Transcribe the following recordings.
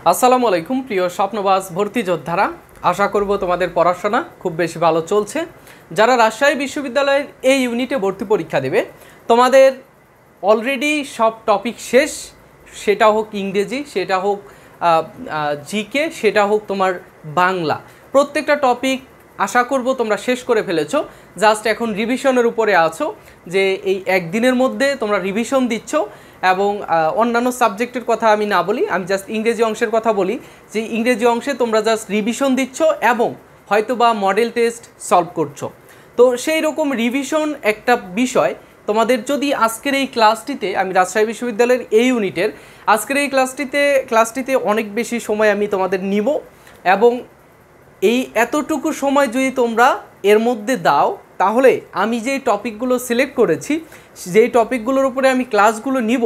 আসসালামু আলাইকুম প্রিয় স্বপ্নবাজ ভর্তি যোদ্ধারা, আশা করব তোমাদের পড়াশোনা খুব বেশি ভালো চলছে। যারা রাজশাহী বিশ্ববিদ্যালয়ের এই ইউনিটে ভর্তি পরীক্ষা দেবে, তোমাদের অলরেডি সব টপিক শেষ, সেটা হোক ইংরেজি, সেটা হোক জিকে, সেটা হোক তোমার বাংলা, প্রত্যেকটা টপিক আশা করব তোমরা শেষ করে ফেলেছো। জাস্ট এখন রিভিশনের উপরে আছো, যে এই একদিনের মধ্যে তোমরা রিভিশন দিচ্ছ। এবং অন্যান্য সাবজেক্টের কথা আমি না বলি, আমি জাস্ট ইংরেজি অংশের কথা বলি, যে ইংরেজি অংশে তোমরা জাস্ট রিভিশন দিচ্ছ এবং হয়তোবা মডেল টেস্ট সলভ করছো। তো সেই রকম রিভিশন একটা বিষয় তোমাদের যদি আজকের এই ক্লাসটিতে, আমি রাজশাহী বিশ্ববিদ্যালয়ের এই ইউনিটের আজকের এই ক্লাসটিতে অনেক বেশি সময় আমি তোমাদের নিব, এবং এই এতটুকু সময় যদি তোমরা এর মধ্যে দাও, তাহলে আমি যেই টপিকগুলো সিলেক্ট করেছি, যেই টপিকগুলোর উপরে আমি ক্লাসগুলো নিব,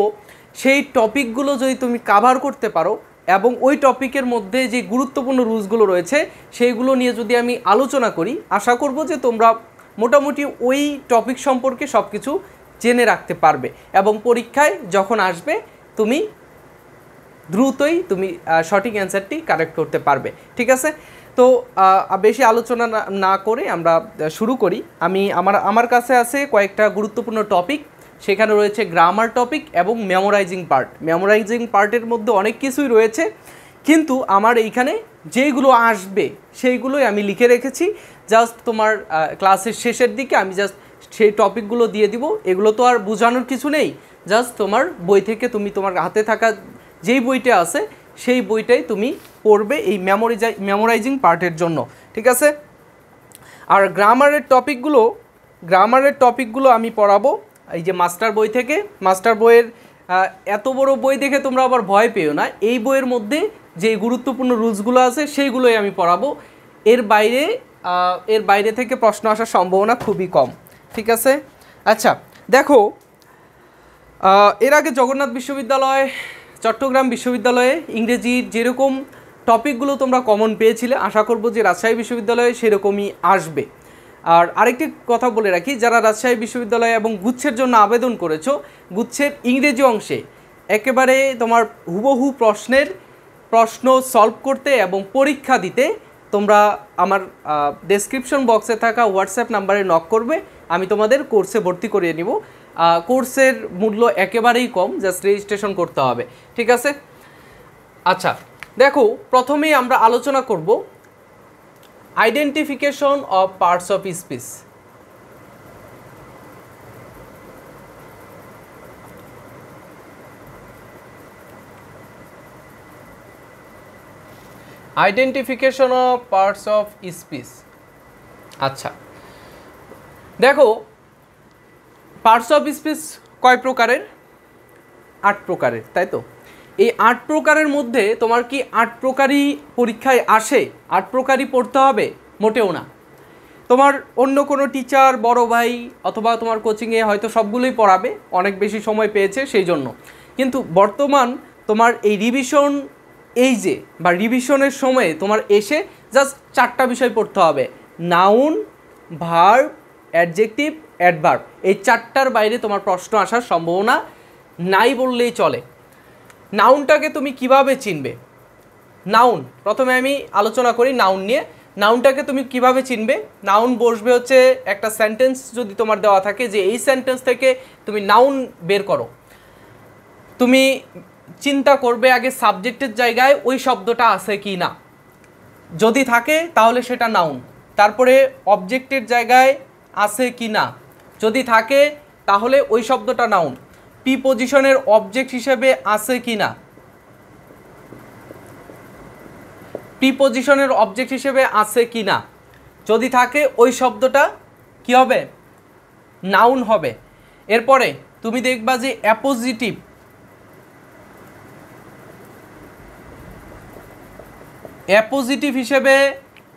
সেই টপিকগুলো যদি তুমি কাভার করতে পারো এবং ওই টপিকের মধ্যে যে গুরুত্বপূর্ণ রুলসগুলো রয়েছে সেইগুলো নিয়ে যদি আমি আলোচনা করি, আশা করব যে তোমরা মোটামুটি ওই টপিক সম্পর্কে সব কিছু জেনে রাখতে পারবে এবং পরীক্ষায় যখন আসবে তুমি দ্রুতই তুমি সঠিক অ্যান্সারটি কারেক্ট করতে পারবে। ঠিক আছে, তো বেশি আলোচনা না করে আমরা শুরু করি। আমার কাছে আছে কয়েকটা গুরুত্বপূর্ণ টপিক, সেখানে রয়েছে গ্রামার টপিক এবং মেমোরাইজিং পার্ট। মেমোরাইজিং পার্টের মধ্যে অনেক কিছুই রয়েছে, কিন্তু আমার এইখানে যেইগুলো আসবে সেইগুলোই আমি লিখে রেখেছি। জাস্ট তোমার ক্লাসের শেষের দিকে আমি জাস্ট সেই টপিকগুলো দিয়ে দিব। এগুলো তো আর বোঝানোর কিছু নেই, জাস্ট তোমার বই থেকে তুমি তোমার হাতে থাকা যেই বইটা আছে সেই বইটাই তুমি পড়বে এই মেমোরাইজিং পার্টের জন্য। ঠিক আছে, আর গ্রামারের টপিকগুলো আমি পড়াবো এই যে মাস্টার বই থেকে। মাস্টার বইয়ের এত বড় বই দেখে তোমরা আবার ভয় পেও না, এই বইয়ের মধ্যে যে গুরুত্বপূর্ণ রুলসগুলো আছে সেইগুলোই আমি পড়াবো। এর বাইরে থেকে প্রশ্ন আসার সম্ভাবনা খুবই কম। ঠিক আছে, আচ্ছা দেখো, এর আগে জগন্নাথ বিশ্ববিদ্যালয়, চট্টগ্রাম বিশ্ববিদ্যালয়ে ইংরেজির যেরকম টপিকগুলো তোমরা কমন পেয়েছিলে, আশা করব যে রাজশাহী বিশ্ববিদ্যালয়ে সেরকমই আসবে। আর আরেকটি কথা বলে রাখি, যারা রাজশাহী বিশ্ববিদ্যালয়ে এবং গুচ্ছের জন্য আবেদন করেছো, গুচ্ছের ইংরেজি অংশে একেবারে তোমার হুবহু প্রশ্ন সলভ করতে এবং পরীক্ষা দিতে তোমরা আমার ডেসক্রিপশন বক্সে থাকা হোয়াটসঅ্যাপ নাম্বারে নক করবে, আমি তোমাদের কোর্সে ভর্তি করিয়ে নিব। কোর্সের মূল্য একেবারেই কম, জাস্ট রেজিস্ট্রেশন করতে হবে। ঠিক আছে, আচ্ছা দেখো, প্রথমেই আমরা আলোচনা করব identification of parts of speech. Identification of parts of speech. আচ্ছা দেখো, পার্টস অফ স্পিচ কয় প্রকারের? 8 প্রকারের, তাই তো? এই 8 প্রকারের মধ্যে তোমার কি 8 প্রকারই পরীক্ষায় আসে, 8 প্রকারই পড়তে হবে? মোটেও না। তোমার অন্য কোনো টিচার, বড় ভাই অথবা তোমার কোচিংয়ে হয়তো সবগুলোই পড়াবে, অনেক বেশি সময় পেয়েছে সেই জন্য। কিন্তু বর্তমান তোমার এই রিভিশনের সময়ে তোমার এসে জাস্ট 4টা বিষয় পড়তে হবে: নাউন, ভার্ব, অ্যাডজেক্টিভ, অ্যাডভার্ব। এই 4টার বাইরে তোমার প্রশ্ন আসার সম্ভাবনা নাই বললেই চলে। নাউনটাকে তুমি কিভাবে চিনবে? নাউন, প্রথমে আমি আলোচনা করি নাউন নিয়ে। নাউনটাকে তুমি কিভাবে চিনবে? নাউন বসবে হচ্ছে একটা সেন্টেন্স যদি তোমার দেওয়া থাকে, যে এই সেন্টেন্স থেকে তুমি নাউন বের করো। তুমি চিন্তা করবে আগে সাবজেক্টের জায়গায় ওই শব্দটা আছে কি না, যদি থাকে তাহলে সেটা নাউন। তারপরে অবজেক্টের জায়গায় আছে কি না, যদি থাকে তাহলে ওই শব্দটা নাউন। প্রিপজিশনের অবজেক্ট হিসেবে আছে কি না, প্রিপজিশনের অবজেক্ট হিসেবে আছে কি না, যদি থাকে ওই শব্দটা কি হবে? নাউন হবে। এরপরে তুমি দেখবা যে অ্যাপোজিটিভ হিসেবে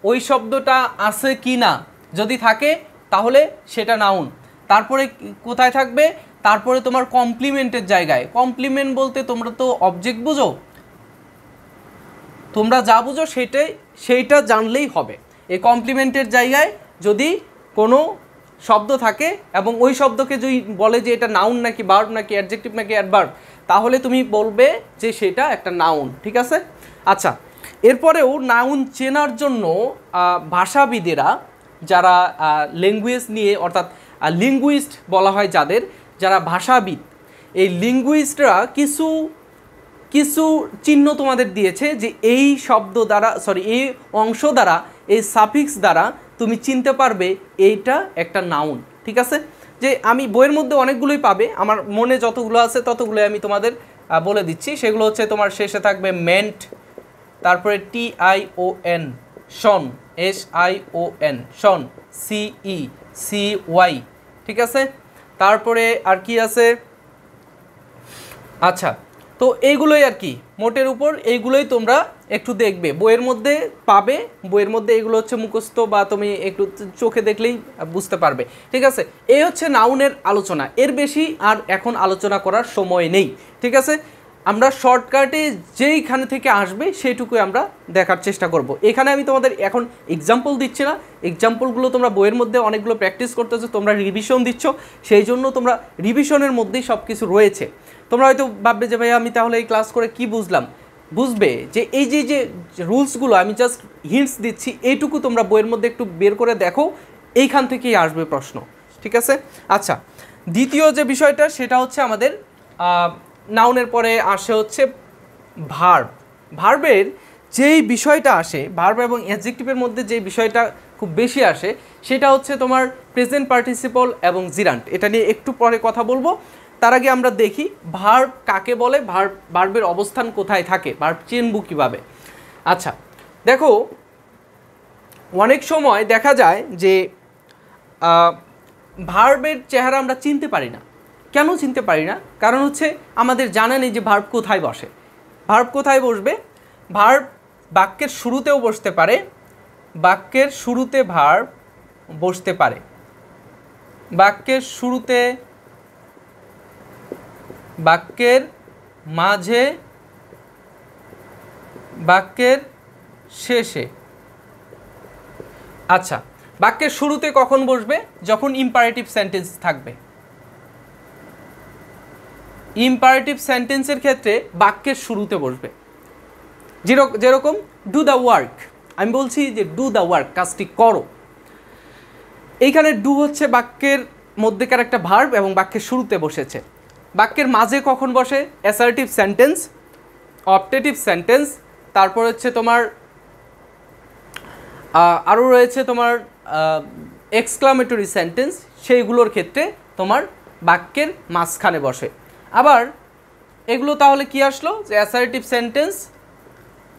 ওই শব্দটা আছে কি না, যদি থাকে তাহলে সেটা নাউন। তারপরে কোথায় থাকবে? তারপরে তোমার কমপ্লিমেন্টের জায়গায়। কমপ্লিমেন্ট বলতে তোমরা তো অবজেক্ট বুঝো, তোমরা যা বুঝো সেইটা জানলেই হবে। এই কমপ্লিমেন্টের জায়গায় যদি কোনো শব্দ থাকে এবং ওই শব্দকে যদি বলে যে এটা নাউন নাকি ভার্ব নাকি অ্যাডজেক্টিভ নাকি অ্যাডভার্ব, তাহলে তুমি বলবে যে সেটা একটা নাউন, ঠিক আছে। আচ্ছা, এরপরেও নাউন চেনার জন্য ভাষাবিদেরা যারা ল্যাঙ্গুয়েজ নিয়ে, অর্থাৎ লিঙ্গুইস্ট বলা হয় যাদের, যারা ভাষাবিদ, এই লিঙ্গুইস্টরা কিছু কিছু চিহ্ন তোমাদের দিয়েছে যে এই শব্দ দ্বারা, এই অংশ দ্বারা, এই সাফিক্স দ্বারা তুমি চিনতে পারবে এইটা একটা নাউন, ঠিক আছে। যে আমি বইয়ের মধ্যে অনেকগুলোই পাবে, আমার মনে যতগুলো আছে ততগুলোই আমি তোমাদের বলে দিচ্ছি। সেগুলো হচ্ছে তোমার শেষে থাকবে মেন্ট, তারপরে TION, শন, SION, শন, CECY, ঠিক আছে। তারপরে আর কি আছে, আচ্ছা, তো এইগুলোই আর কি, মোটের উপর এইগুলোই তোমরা একটু দেখবে, বইয়ের মধ্যে পাবে। বইয়ের মধ্যে এগুলো হচ্ছে মুখস্থ বা তুমি একটু চোখে দেখলেই বুঝতে পারবে, ঠিক আছে। এই হচ্ছে নাউনের আলোচনা, এর বেশি আর এখন আলোচনা করার সময় নেই, ঠিক আছে। আমরা শর্টকাটে যেইখানে থেকে আসবে সেইটুকুই আমরা দেখার চেষ্টা করব। এখানে আমি তোমাদের এখন এক্সাম্পল দিচ্ছি না, এক্সাম্পলগুলো তোমরা বইয়ের মধ্যে অনেকগুলো প্র্যাকটিস করতেছো, তোমরা রিভিশন দিচ্ছ, সেই জন্য তোমরা রিভিশনের মধ্যেই সব কিছু রয়েছে। তোমরা হয়তো ভাববে যে ভাই আমি তাহলে এই ক্লাস করে কি বুঝলাম, বুঝবে যে এই যে রুলসগুলো আমি জাস্ট হিন্টস দিচ্ছি, এইটুকু তোমরা বইয়ের মধ্যে একটু বের করে দেখো, এইখান থেকেই আসবে প্রশ্ন, ঠিক আছে। আচ্ছা, দ্বিতীয় যে বিষয়টা সেটা হচ্ছে আমাদের নাউনের পরে আসে হচ্ছে ভার্ব। ভার্বের যেই বিষয়টা আসে, ভার্ব এবং অ্যাডজেক্টিভের মধ্যে যে বিষয়টা খুব বেশি আসে সেটা হচ্ছে তোমার প্রেজেন্ট পার্টিসিপল এবং জিরান্ট। এটা নিয়ে একটু পরে কথা বলবো, তার আগে আমরা দেখি ভার্ব কাকে বলে, ভার্বের অবস্থান কোথায় থাকে, ভার্ব চিনবো কীভাবে। আচ্ছা দেখো, অনেক সময় দেখা যায় যে ভার্বের চেহারা আমরা চিনতে পারি না। কেন চিনতে পারি না? কারণ হচ্ছে আমাদের জানা নেই যে ভার্ব কোথায় বসে। ভার্ব কোথায় বসবে? ভার্ব বাক্যের শুরুতেও বসতে পারে, বাক্যের শুরুতে ভার্ব বসতে পারে, বাক্যের শুরুতে, বাক্যের মাঝে, বাক্যের শেষে। আচ্ছা, বাক্যের শুরুতে কখন বসবে? যখন ইম্পারেটিভ সেন্টেন্স থাকবে। ইম্পারেটিভ সেন্টেন্সের ক্ষেত্রে বাক্যের শুরুতে বসবে। যেরকম ডু দ্য ওয়ার্ক, আমি বলছি যে ডু দ্য ওয়ার্ক, কাজটি করো। এইখানে ডু হচ্ছে বাক্যের মধ্যেকার একটা ভার্ব এবং বাক্যের শুরুতে বসেছে। বাক্যের মাঝে কখন বসে? অ্যাসার্টিভ সেন্টেন্স, অপটেটিভ সেন্টেন্স, তারপর হচ্ছে তোমার আরও রয়েছে তোমার এক্সক্লামেটরি সেন্টেন্স, সেইগুলোর ক্ষেত্রে তোমার বাক্যের মাঝখানে বসে। আবার এগুলো তাহলে কি আসলো? যে অ্যাসার্টিভ সেন্টেন্স,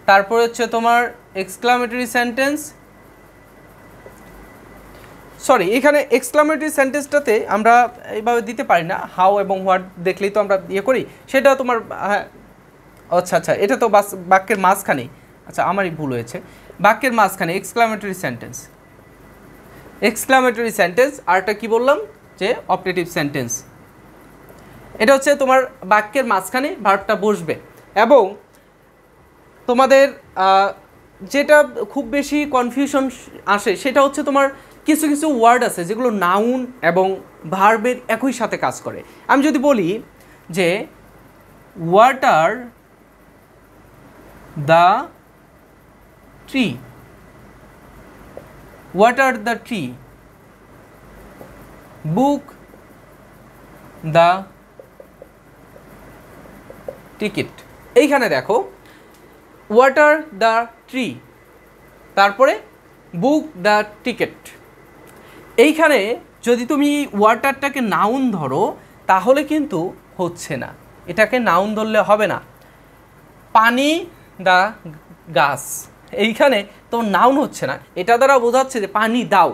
তারপর হচ্ছে তোমার এক্সক্লামেটরি সেন্টেন্স, এখানে এক্সক্লামেটরি সেন্টেন্সটাতে আমরা এইভাবে দিতে পারি না, হাউ এবং হোয়াট দেখলেই তো আমরা ইয়ে করি, সেটা তোমার আচ্ছা এটা তো বাক্যের মাঝখানেই। আচ্ছা, আমারই ভুল হয়েছে, বাক্যের মাঝখানে এক্সক্লামেটরি সেন্টেন্স, এক্সক্লামেটরি সেন্টেন্স। আরটা কি বললাম? যে অপটেটিভ সেন্টেন্স। এটা হচ্ছে তোমার বাক্যের মাঝখানে ভার্বটা বসবে। এবং তোমাদের যেটা খুব বেশি কনফিউশন আসে সেটা হচ্ছে তোমার কিছু কিছু ওয়ার্ড আছে যেগুলো নাউন এবং ভার্বের একই সাথে কাজ করে। আমি যদি বলি যে water the tree, water the tree, book the ticket. এইখানে দেখো ওয়াটার দ্য ট্রি, তারপরে বুক দ্য টিকিট। এইখানে যদি তুমি ওয়াটারটাকে নাউন ধরো তাহলে কিন্তু হচ্ছে না, এটাকে নাউন ধরলে হবে না। পানি দ্য গাছ, এইখানে তো নাউন হচ্ছে না, এটা দ্বারা বোঝাচ্ছে যে পানি দাও,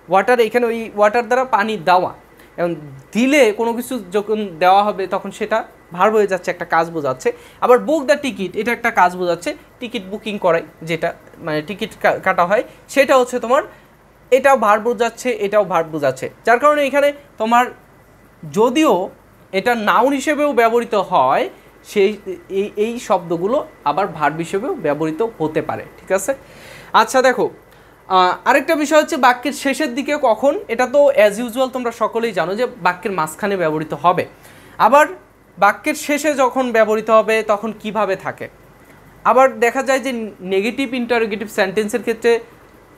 ওয়াটার, এইখানে ওই ওয়াটার দ্বারা পানি দেওয়া, এবং দিলে কোনো কিছু যখন দেওয়া হবে তখন সেটা ভার্ব হয়ে যাচ্ছে, একটা কাজ বোঝাচ্ছে। আবার বুক দ্য টিকিট, এটা একটা কাজ বোঝাচ্ছে, টিকিট বুকিং করাই, যেটা মানে টিকিট কাটা হয়, সেটা হচ্ছে তোমার, এটাও ভার্ব বোঝাচ্ছে, এটাও ভার্ব বোঝাচ্ছে। যার কারণে এখানে তোমার যদিও এটা নাউন হিসেবেও ব্যবহৃত হয়, সেই এই শব্দগুলো আবার ভার্ব হিসেবেও ব্যবহৃত হতে পারে, ঠিক আছে। আচ্ছা দেখো, আরেকটা বিষয় হচ্ছে বাক্যের শেষের দিকে কখন, এটা তো অ্যাজ ইউজুয়াল তোমরা সকলেই জানো যে বাক্যের মাঝখানে ব্যবহৃত হবে। আবার বাক্যের শেষে যখন ব্যবহৃত হবে তখন কিভাবে থাকে। আবার দেখা যায় যে নেগেটিভ ইন্টারোগেটিভ সেন্টেন্সের ক্ষেত্রে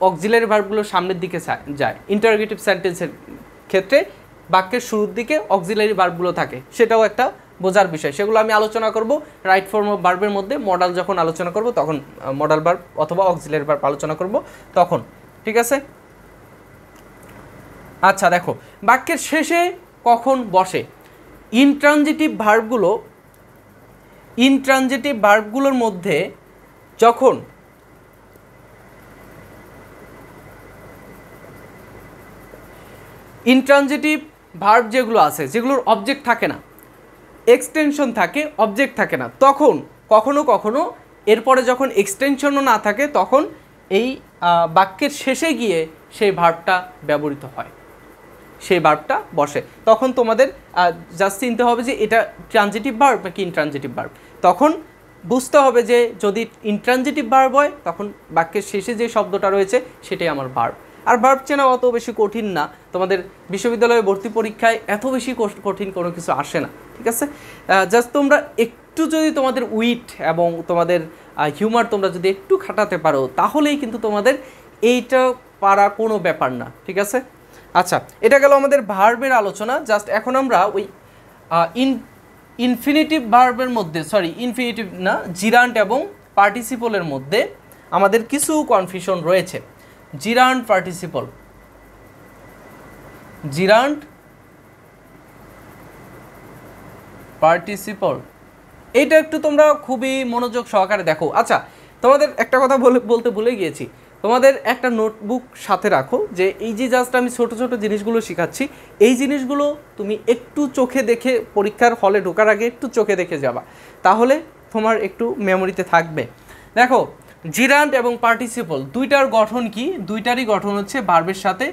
অক্সিলারি ভার্বগুলো সামনের দিকে যায়, ইন্টারোগেটিভ সেন্টেন্সের ক্ষেত্রে বাক্যের শুরুর দিকে অক্সিলারি ভার্বগুলো থাকে, সেটাও একটা বোঝার বিষয়। সেগুলো আমি আলোচনা করব রাইট ফর্ম অফ ভার্বের মধ্যে, মডাল যখন আলোচনা করব তখন, মডাল ভার্ব অথবা অক্সিলারি ভার্ব আলোচনা করব তখন, ঠিক আছে। আচ্ছা দেখো, বাক্যের শেষে কখন বসে। ইনট্রানজিটিভ ভার্বগুলোর মধ্যে যখন ইনট্রানজিটিভ ভার্ব যেগুলো আছে, যেগুলোর অবজেক্ট থাকে না, এক্সটেনশন থাকে, অবজেক্ট থাকে না, তখন কখনো কখনো এরপরে যখন এক্সটেনশনও না থাকে তখন এই বাক্যের শেষে গিয়ে সেই ভার্বটা ব্যবহৃত হয়, সেই ভার্বটা বসে। তখন তোমাদের জাস্ট চিনতে হবে যে এটা ট্রানজিটিভ ভার্ব নাকি ইনট্রানজিটিভ ভার্ব। তখন বুঝতে হবে যে যদি ইনট্রানজিটিভ ভার্ব হয় তখন বাক্যের শেষে যে শব্দটা রয়েছে সেটাই আমার ভার্ব। আর ভার্ব চেনা অত বেশি কঠিন না, তোমাদের বিশ্ববিদ্যালয়ে ভর্তি পরীক্ষায় এত বেশি কঠিন কোনো কিছু আসে না, ঠিক আছে। জাস্ট তোমরা একটু যদি তোমাদের উইট এবং তোমাদের হিউমার তোমরা যদি একটু খাটাতে পারো তাহলেই কিন্তু তোমাদের এইটা পারা কোনো ব্যাপার না, ঠিক আছে। আচ্ছা, এটা গেল আমাদের ভার্বের আলোচনা। জাস্ট এখন আমরা ওই ইনফিনিটিভ ভার্বের মধ্যে, ইনফিনিটিভ না, জিরান্ট এবং পার্টিসিপলের মধ্যে আমাদের কিছু কনফিউশন রয়েছে। জিরান্ট পার্টিসিপল এইটা একটু তোমরা খুবই মনোযোগ সহকারে দেখো। আচ্ছা, তোমাদের একটা কথা বলতে ভুলে গিয়েছি, তোমাদের একটা নোটবুক সাথে রাখো, যে এই যে জাস্ট আমি ছোট ছোট জিনিসগুলো শেখাচ্ছি, এই জিনিসগুলো তুমি একটু চোখে দেখে পরীক্ষার হলে ঢোকার আগে একটু চোখে দেখে যাবা, তাহলে তোমার একটু মেমোরিতে থাকবে। দেখো, জিরান্ট এবং পার্টিসিপল দুইটার গঠন কি? দুইটারই গঠন হচ্ছে ভার্বের সাথে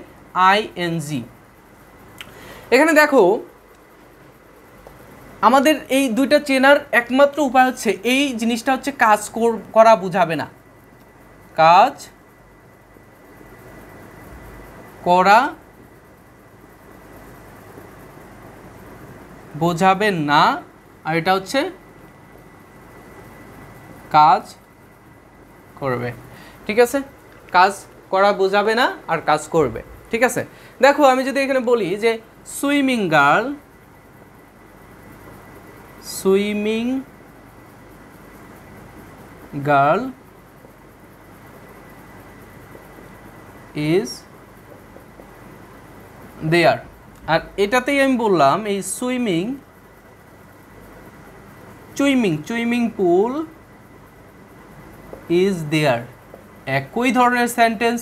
আইএনজি। এখানে দেখো, আমাদের এই দুইটা চেনার একমাত্র উপায় হচ্ছে, এই জিনিসটা হচ্ছে কাজ করা বোঝাবে না, কাজ করা বোঝাবে না, আর এটা হচ্ছে কাজ করবে, ঠিক আছে। কাজ করা বোঝাবে না আর কাজ করবে, ঠিক আছে। দেখো, আমি যদি এখানে বলি যে সুইমিং গার্ল ইজ দেয়ার, আর এটাতেই আমি বললাম এই সুইমিং পুল ইজ দেয়ার, একই ধরনের সেন্টেন্স,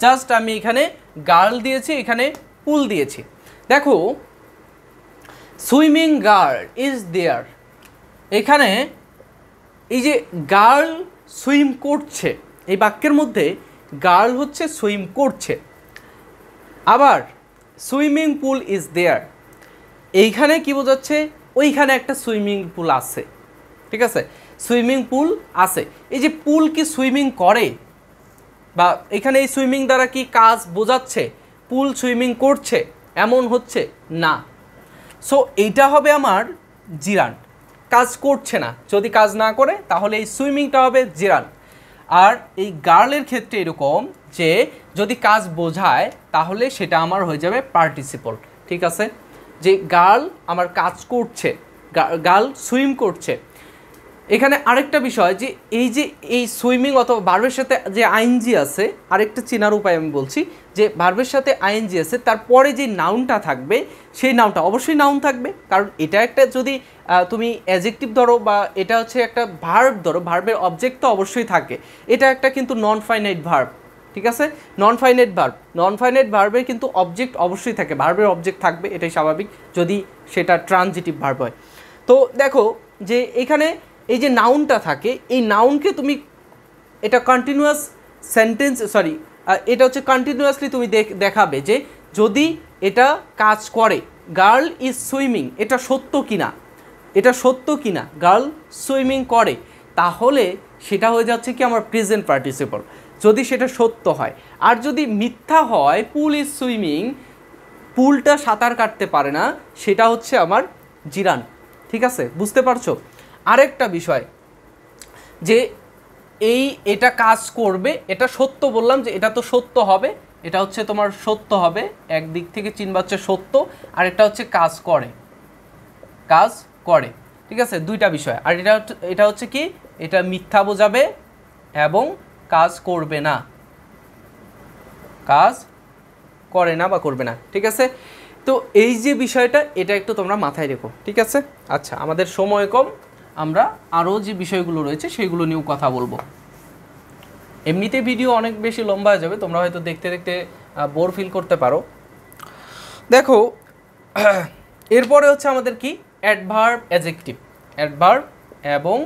জাস্ট আমি এখানে গার্ল দিয়েছি, এখানে পুল দিয়েছি। দেখো, সুইমিং গার্ল ইজ দেয়ার, এখানে এই যে গার্ল সুইম করছে, এই বাক্যের মধ্যে গার্ল হচ্ছে সুইম করছে। আবার সুইমিং পুল ইজ দেয়ার, এইখানে কি বোঝাচ্ছে? ওইখানে একটা সুইমিং পুল আছে, ঠিক আছে, সুইমিং পুল আছে। এই যে পুল কি সুইমিং করে, বা এখানে এই সুইমিং দ্বারা কি কাজ বোঝাচ্ছে পুল সুইমিং করছে এমন হচ্ছে না। সো এইটা হবে আমার জিরান্ট, কাজ করছে না। যদি কাজ না করে তাহলে এই সুইমিংটা হবে জিরান্ট। আর এই গার্লের ক্ষেত্রে এরকম যে যদি কাজ বোঝায় তাহলে সেটা আমার হয়ে যাবে পার্টিসিপল, ঠিক আছে। যে গার্ল আমার কাজ করছে, গার্ল সুইম করছে। এখানে আরেকটা বিষয় যে এই সুইমিং অথবা ভার্বের সাথে যে আইএনজি আছে, আরেকটা চেনার উপায় আমি বলছি, যে ভার্বের সাথে আইএনজি আছে, তারপরে যে নাউনটা থাকবে সেই নাউনটা অবশ্যই নাউন থাকবে, কারণ এটা একটা যদি তুমি অ্যাডজেক্টিভ ধরো বা এটা হচ্ছে একটা ভার্ব ধরো, ভার্বের অবজেক্ট তো অবশ্যই থাকে। এটা একটা কিন্তু নন ফাইনাইট ভার্ব, ঠিক আছে, নন ফাইনাইট ভার্বের কিন্তু অবজেক্ট অবশ্যই থাকে, ভার্বের অবজেক্ট থাকবে, এটাই স্বাভাবিক যদি সেটা ট্রানজিটিভ ভার্ব হয়। তো দেখো যে এখানে এই যে নাউনটা থাকে, এই নাউনকে তুমি এটা কন্টিনিউয়াস সেন্টেন্স, এটা হচ্ছে কন্টিনিউয়াসলি তুমি দেখাবে যে যদি এটা কাজ করে, গার্ল ইজ সুইমিং, এটা সত্য কিনা, গার্ল সুইমিং করে, তাহলে সেটা হয়ে যাচ্ছে কি আমার প্রেজেন্ট পার্টিসিপল। যদি সেটা সত্য হয়। আর যদি মিথ্যা হয়, পুল ইজ সুইমিং, পুলটা সাঁতার কাটতে পারে না, সেটা হচ্ছে আমার জিরান। ঠিক আছে, বুঝতে পারছো? আরেকটা বিষয় যে এটা কাজ করবে, এটা সত্য বললাম যে এটা তো সত্য হবে, এটা হচ্ছে তোমার সত্য হবে, একদিক থেকে চিনবা হচ্ছে সত্য, আর এটা হচ্ছে কাজ করে, কাজ করে। ঠিক আছে, দুইটা বিষয়। আর এটা হচ্ছে কি, এটা মিথ্যা বোঝাবে এবং কাজ করবে না, কাজ করে না বা করবে না। ঠিক আছে, তো এই যে বিষয়টা, এটা একটু তোমরা মাথায় রেখো। ঠিক আছে, আচ্ছা, আমাদের সময় কম, আমরা আরও যে বিষয়গুলো রয়েছে সেগুলো নিয়েও কথা বলবো। এমনিতে ভিডিও অনেক বেশি লম্বা হয়ে যাবে, তোমরা হয়তো দেখতে দেখতে বোর ফিল করতে পারো। দেখো, এরপরে হচ্ছে আমাদের কি, অ্যাডভার্ব, অ্যাডজেক্টিভ, অ্যাডভার্ব এবং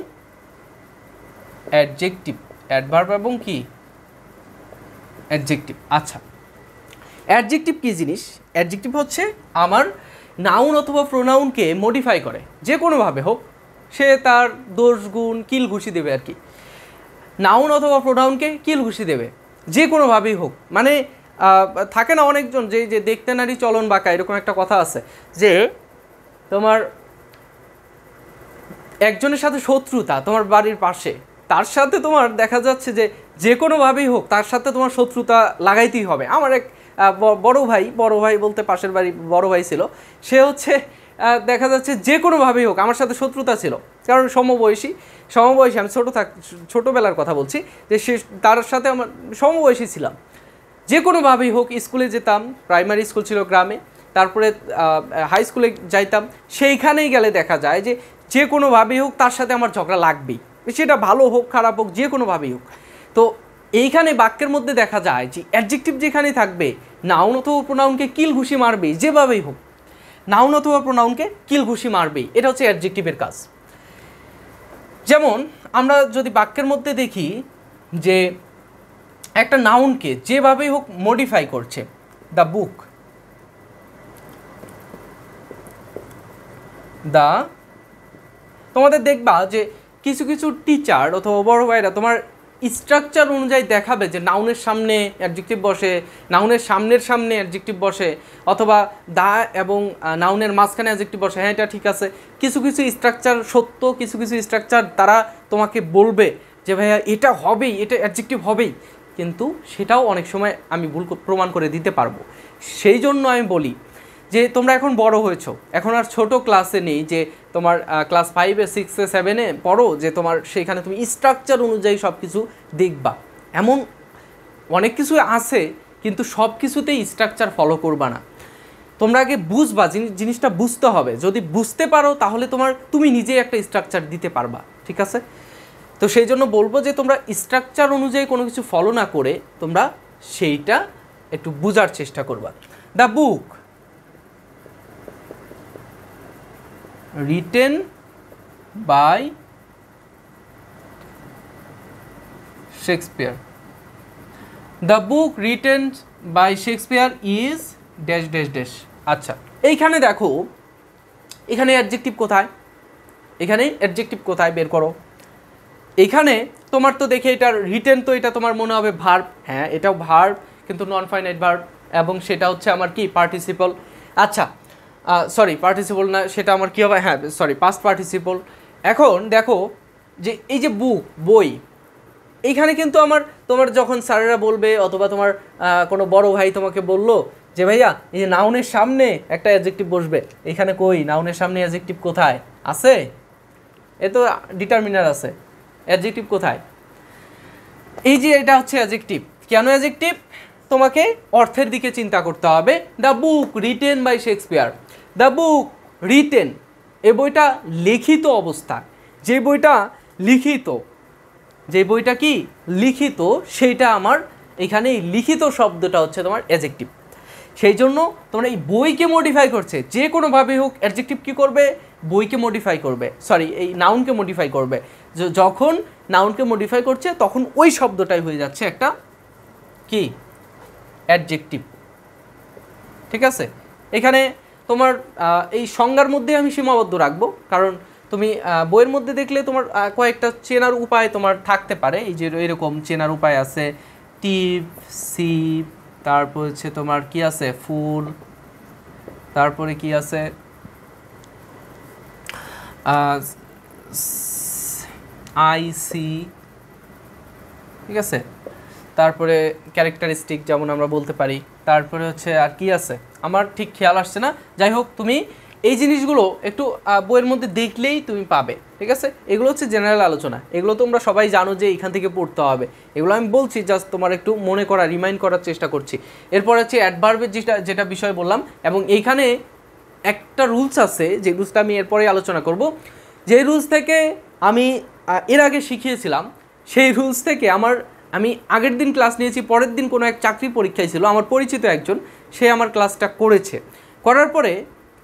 অ্যাডজেক্টিভ, অ্যাডভার্ব এবং কি অ্যাডজেক্টিভ। আচ্ছা, অ্যাডজেক্টিভ কী জিনিস? অ্যাডজেক্টিভ হচ্ছে আমার নাউন অথবা প্রোনাউনকে মডিফাই করে, যে কোনোভাবে হোক, সে তার দোষ গুণ কিল ঘুষি দেবে আর কি। নাউন অথবা প্রোনাউনকে কিল ঘুষি দেবে, যে কোনোভাবেই হোক। মানে থাকে না অনেকজন যে দেখতে নারী চলন বাঁকা, এরকম একটা কথা আছে, যে তোমার একজনের সাথে শত্রুতা তোমার বাড়ির পাশে, তার সাথে তোমার দেখা যাচ্ছে যে কোনোভাবেই হোক তার সাথে তোমার শত্রুতা লাগাইতেই হবে। আমার এক বড় ভাই বলতে পাশের বাড়ি বড় ভাই ছিল, সে হচ্ছে দেখা যাচ্ছে যে কোনোভাবেই হোক আমার সাথে শত্রুতা ছিল, কারণ সমবয়সী, আমি ছোটোবেলার কথা বলছি, যে সে তার সাথে আমার সমবয়সী ছিলাম। যে কোনোভাবেই হোক স্কুলে যেতাম, প্রাইমারি স্কুল ছিল গ্রামে, তারপরে হাই স্কুলে যাইতাম, সেইখানেই গেলে দেখা যায় যে কোনোভাবেই হোক তার সাথে আমার ঝগড়া লাগবেই, সেটা ভালো হোক খারাপ হোক, যে কোনোভাবেই হোক। তো এইখানে বাক্যের মধ্যে দেখা যায় যে অ্যাডজেক্টিভ যেখানেই থাকবে, নাউন অথবা প্রোনাউনকে কিল ঘুষি মারবেই, যেভাবেই হোক নাউন অথবা প্রোনাউনকে কিল ঘুষি মারবেই, এটা হচ্ছে অ্যাডজেক্টিভের কাজ। যেমন আমরা যদি বাক্যের মধ্যে দেখি যে একটা নাউনকে যেভাবেই হোক মডিফাই করছে, দ্য বুক, তোমাদের দেখবা যে কিছু কিছু টিচার অথবা বড় ভাইরা তোমার স্ট্রাকচার অনুযায়ী দেখাবে যে নাউনের সামনে অ্যাডজেক্টিভ বসে, নাউনের সামনে অ্যাডজেক্টিভ বসে, অথবা দা এবং নাউনের মাঝখানে অ্যাডজেক্টিভ বসে। হ্যাঁ, এটা ঠিক আছে। কিছু কিছু স্ট্রাকচার সত্য, কিছু কিছু স্ট্রাকচার তারা তোমাকে বলবে যে ভাইয়া এটা হবেই, এটা অ্যাডজেক্টিভ হবেই, কিন্তু সেটাও অনেক সময় আমি ভুল প্রমাণ করে দিতে পারবো। সেই জন্য আমি বলি যে তোমরা এখন বড় হয়েছো, এখন আর ছোট ক্লাসে নেই যে তোমার ক্লাস 5-এ 6-এ 7-এ পড়ো, যে তোমার সেখানে তুমি স্ট্রাকচার অনুযায়ী সব কিছু দেখবা, এমন অনেক কিছু আছে, কিন্তু সব কিছুতেই স্ট্রাকচার ফলো করবা না। তোমরা আগে বুঝবা, জিনিসটা বুঝতে হবে। যদি বুঝতে পারো তাহলে তুমি নিজেই একটা স্ট্রাকচার দিতে পারবা। ঠিক আছে, তো সেই জন্য বলবো যে তোমরা স্ট্রাকচার অনুযায়ী কোনো কিছু ফলো না করে তোমরা সেইটা একটু বোঝার চেষ্টা করবা। The book written by Shakespeare. The book written by Shakespeare is dash dash dash. আচ্ছা, এইখানে দেখো, এখানে অ্যাডজেক্টিভ কোথায়, এখানে অ্যাডজেক্টিভ কোথায় বের করো। এখানে তোমার তো দেখে এটা রিটেন, তো এটা তোমার মনে হবে ভার্ব। হ্যাঁ, এটাও ভার্ব, কিন্তু নন ফাইনাইট ভার্ব, এবং সেটা হচ্ছে আমার কি পার্টিসিপল। আচ্ছা, সরি, পার্টিসিপল না, সেটা আমার কী হবে, হ্যাঁ সরি, পাস্ট পার্টিসিপল। এখন দেখো যে এই যে বুক, বই, এইখানে কিন্তু তোমার যখন স্যারেরা বলবে অথবা তোমার কোনো বড় ভাই তোমাকে বললো যে ভাইয়া এই যে নাউনের সামনে একটা অ্যাডজেক্টিভ বসবে, এখানে কই নাউনের সামনে অ্যাডজেক্টিভ কোথায় আছে? এ তো ডিটারমিনার আছে, অ্যাডজেক্টিভ কোথায়? এই যে এটা হচ্ছে অ্যাডজেক্টিভ। কেন অ্যাডজেক্টিভ? তোমাকে অর্থের দিকে চিন্তা করতে হবে। The book written by Shakespeare, the book written, এই বইটা লিখিত অবস্থা, যে বইটা লিখিত, যে বইটা কি লিখিত, সেইটা আমার এখানে এই লিখিত শব্দটা হচ্ছে তোমার অ্যাডজেক্টিভ। সেই জন্য তোমরা এই বইকে মডিফাই করছে, যে কোনোভাবে হোক অ্যাডজেক্টিভ কী করবে, বইকে মডিফাই করবে, সরি এই নাউনকে মডিফাই করবে। যখন নাউনকে মডিফাই করছে তখন ওই শব্দটাই হয়ে যাচ্ছে একটা কি অ্যাডজেক্টিভ। ঠিক আছে, এখানে তোমার এই সংজ্ঞার মধ্যে আমি সীমাবদ্ধ রাখবো, কারণ তুমি বইয়ের মধ্যে দেখলে তোমার কয়েকটা চেনার উপায় তোমার থাকতে পারে, এই যে এরকম চেনার উপায় আছে, টিপ, সিপ, তারপর হচ্ছে তোমার কি আছে ফুল, তারপরে কি আছে আইসি, ঠিক আছে, তারপরে ক্যারেক্টারিস্টিক যেমন আমরা বলতে পারি, তারপরে হচ্ছে আর কি আছে আমার ঠিক খেয়াল আসছে না। যাই হোক, তুমি এই জিনিসগুলো একটু বইয়ের মধ্যে দেখলেই তুমি পাবে, ঠিক আছে। এগুলো হচ্ছে জেনারেল আলোচনা, এগুলো তোমরা সবাই জানো যে এখান থেকে পড়তে হবে, এগুলো আমি বলছি জাস্ট তোমার একটু মনে করা, রিমাইন্ড করার চেষ্টা করছি। এরপর হচ্ছে অ্যাডভার্বের যেটা বিষয় বললাম, এবং এইখানে একটা রুলস আছে যে রুলসটা আমি এরপরে আলোচনা করব। যে রুলস থেকে আমি এর আগে শিখিয়েছিলাম, সেই রুলস থেকে আমি আগের দিন ক্লাস নিয়েছি, পরের দিন কোনো এক চাকরির পরীক্ষায় ছিল, আমার পরিচিত একজন, সে আমার ক্লাসটা করেছে। করার পরে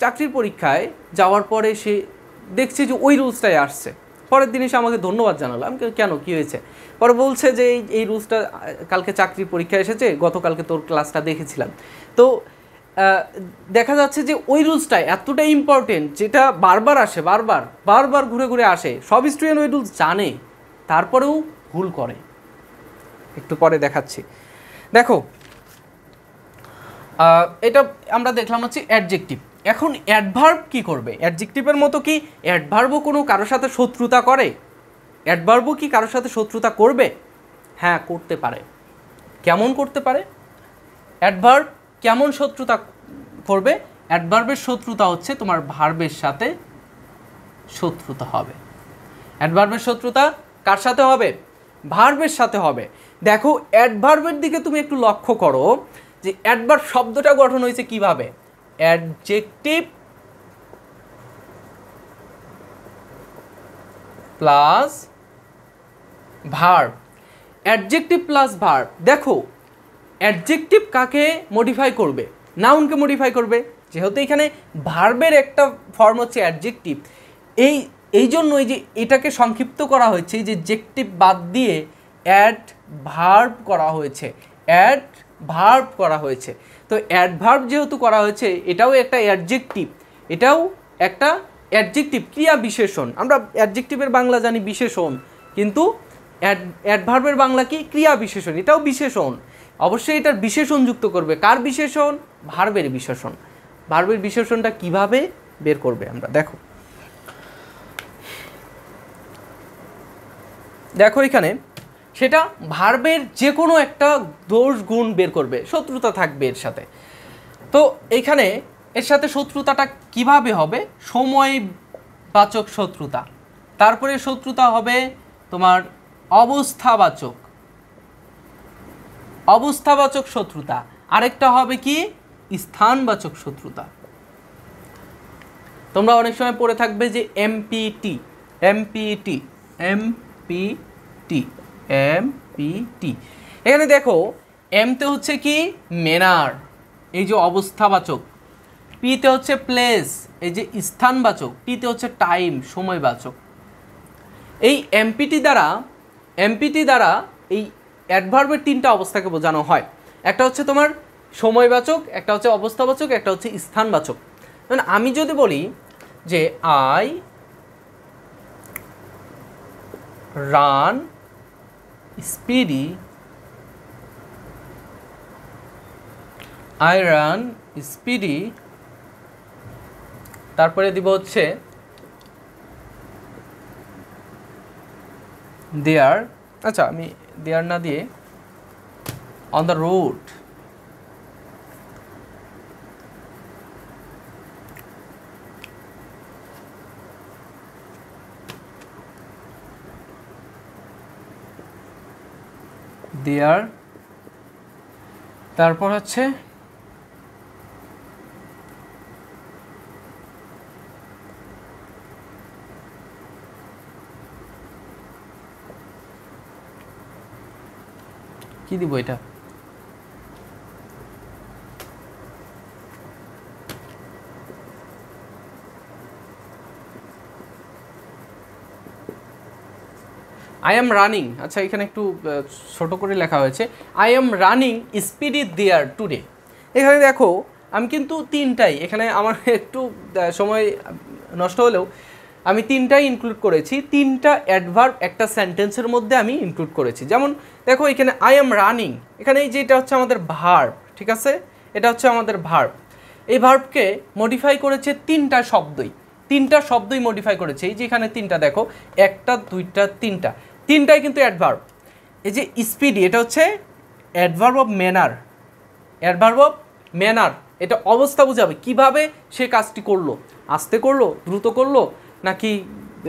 চাকরির পরীক্ষায় যাওয়ার পরে সে দেখছে যে ওই রুলসটাই আসছে। পরের দিন এসে আমাকে ধন্যবাদ জানালাম, কেন কী হয়েছে? পরে বলছে যে এই রুলসটা কালকে চাকরির পরীক্ষা এসেছে, গতকালকে তোর ক্লাসটা দেখেছিলাম। তো দেখা যাচ্ছে যে ওই রুলসটা এতটাই ইম্পর্টেন্ট, যেটা বারবার আসে, বারবার ঘুরে ঘুরে আসে, সব স্টুডেন্ট ওই রুলস জানে, তারপরেও ভুল করে। একটু পরে দেখাচ্ছি। দেখো, এটা আমরা দেখলাম হচ্ছে অ্যাডজেক্টিভ। এখন অ্যাডভার্ব কি করবে? অ্যাডজেক্টিভের মতো কি অ্যাডভার্বও কোনো কারোর সাথে শত্রুতা করে? অ্যাডভার্বও কি কারোর সাথে শত্রুতা করবে? হ্যাঁ, করতে পারে। কেমন করতে পারে? অ্যাডভার্ব কেমন শত্রুতা করবে? অ্যাডভার্বের শত্রুতা হচ্ছে তোমার ভার্বের সাথে শত্রুতা হবে। অ্যাডভার্বের শত্রুতা কার সাথে হবে? ভার্বের সাথে হবে। দেখো, অ্যাডভার্বের দিকে তুমি একটু লক্ষ্য করো যে অ্যাডভার্ব শব্দটা গঠন হয়েছে কিভাবে। Adjective plus verb, adjective plus verb. দেখো, অ্যাডজেক্টিভ কাকে মডিফাই করবে? নাউনকে মডিফাই করবে। যেহেতু এখানে ভার্বের একটা ফর্ম হচ্ছে অ্যাডজেক্টিভ, এই জন্যই যে এটাকে সংক্ষিপ্ত করা হয়েছে, যে জেক্টিভ বাদ দিয়ে অ্যাডভার্ব করা হয়েছে, অ্যাডভার্ব করা হয়েছে। তো অ্যাডভার্ব যেহেতু করা হয়েছে, এটাও একটা অ্যাডজেক্টিভ, এটাও একটা অ্যাডজেক্টিভ, ক্রিয়া বিশেষণ। আমরা অ্যাডজেক্টিভের বাংলা জানি বিশেষণ, কিন্তু অ্যাডভার্বের বাংলা কি? ক্রিয়া বিশেষণ। এটাও বিশেষণ, অবশ্যই এটার বিশেষণ যুক্ত করবে। কার বিশেষণ? ভার্বের বিশেষণ। ভার্বের বিশেষণটা কিভাবে বের করবে আমরা দেখো। দেখো এখানে সেটা ভার্বের যে কোনো একটা দোষ গুণ বের করবে, শত্রুতা থাকবে এর সাথে। তো এইখানে এর সাথে শত্রুতাটা কিভাবে হবে? সময়বাচক শত্রুতা। তারপরে শত্রুতা হবে তোমার অবস্থাবাচক শত্রুতা। আরেকটা হবে কি? স্থানবাচক শত্রুতা। তোমরা অনেক সময় পড়ে থাকবে যে এমপিটি, এখানে দেখো এমতে হচ্ছে কি? ম্যানার, এই যে অবস্থাবাচক। পিতে হচ্ছে প্লেস, এই যে স্থানবাচক। টিতে হচ্ছে টাইম, সময়বাচক। এই এমপিটি দ্বারা এই অ্যাডভার্বের তিনটা অবস্থাকে বোঝানো হয়। একটা হচ্ছে তোমার সময়বাচক, একটা হচ্ছে অবস্থাবাচক, একটা হচ্ছে স্থানবাচক। মানে আমি যদি বলি যে আই রান স্পিডি, তারপরে দিব হচ্ছে দেয়ার, আচ্ছা আমি দেয়ার না দিয়ে অন দ্য রোড, দেয়ার, তারপর হচ্ছে কি দিব এটা? আই এম রানিং, আচ্ছা এখানে একটু ছোট করে লেখা হয়েছে, I am running speedy there today. এখানে দেখো আমি কিন্তু তিনটাই, এখানে আমার একটু সময় নষ্ট হলেও আমি তিনটাই ইনক্লুড করেছি, তিনটা অ্যাডভার্ব একটা সেন্টেন্সের মধ্যে আমি ইনক্লুড করেছি। যেমন দেখো এখানে আই এম রানিং, এখানে এই যে এটা হচ্ছে আমাদের ভার্ব, ঠিক আছে, এটা হচ্ছে আমাদের ভার্ব। এই ভার্বকে মডিফাই করেছে তিনটা শব্দই মডিফাই করেছে। এই যে এখানে তিনটা দেখো, একটা দুইটা তিনটা, তিনটাই কিন্তু অ্যাডভার্ব। এই যে স্পিডি, এটা হচ্ছে অ্যাডভার্ব অফ ম্যানার, এটা অবস্থা বোঝাবে কিভাবে সে কাজটি করলো, আস্তে করলো, দ্রুত করলো, নাকি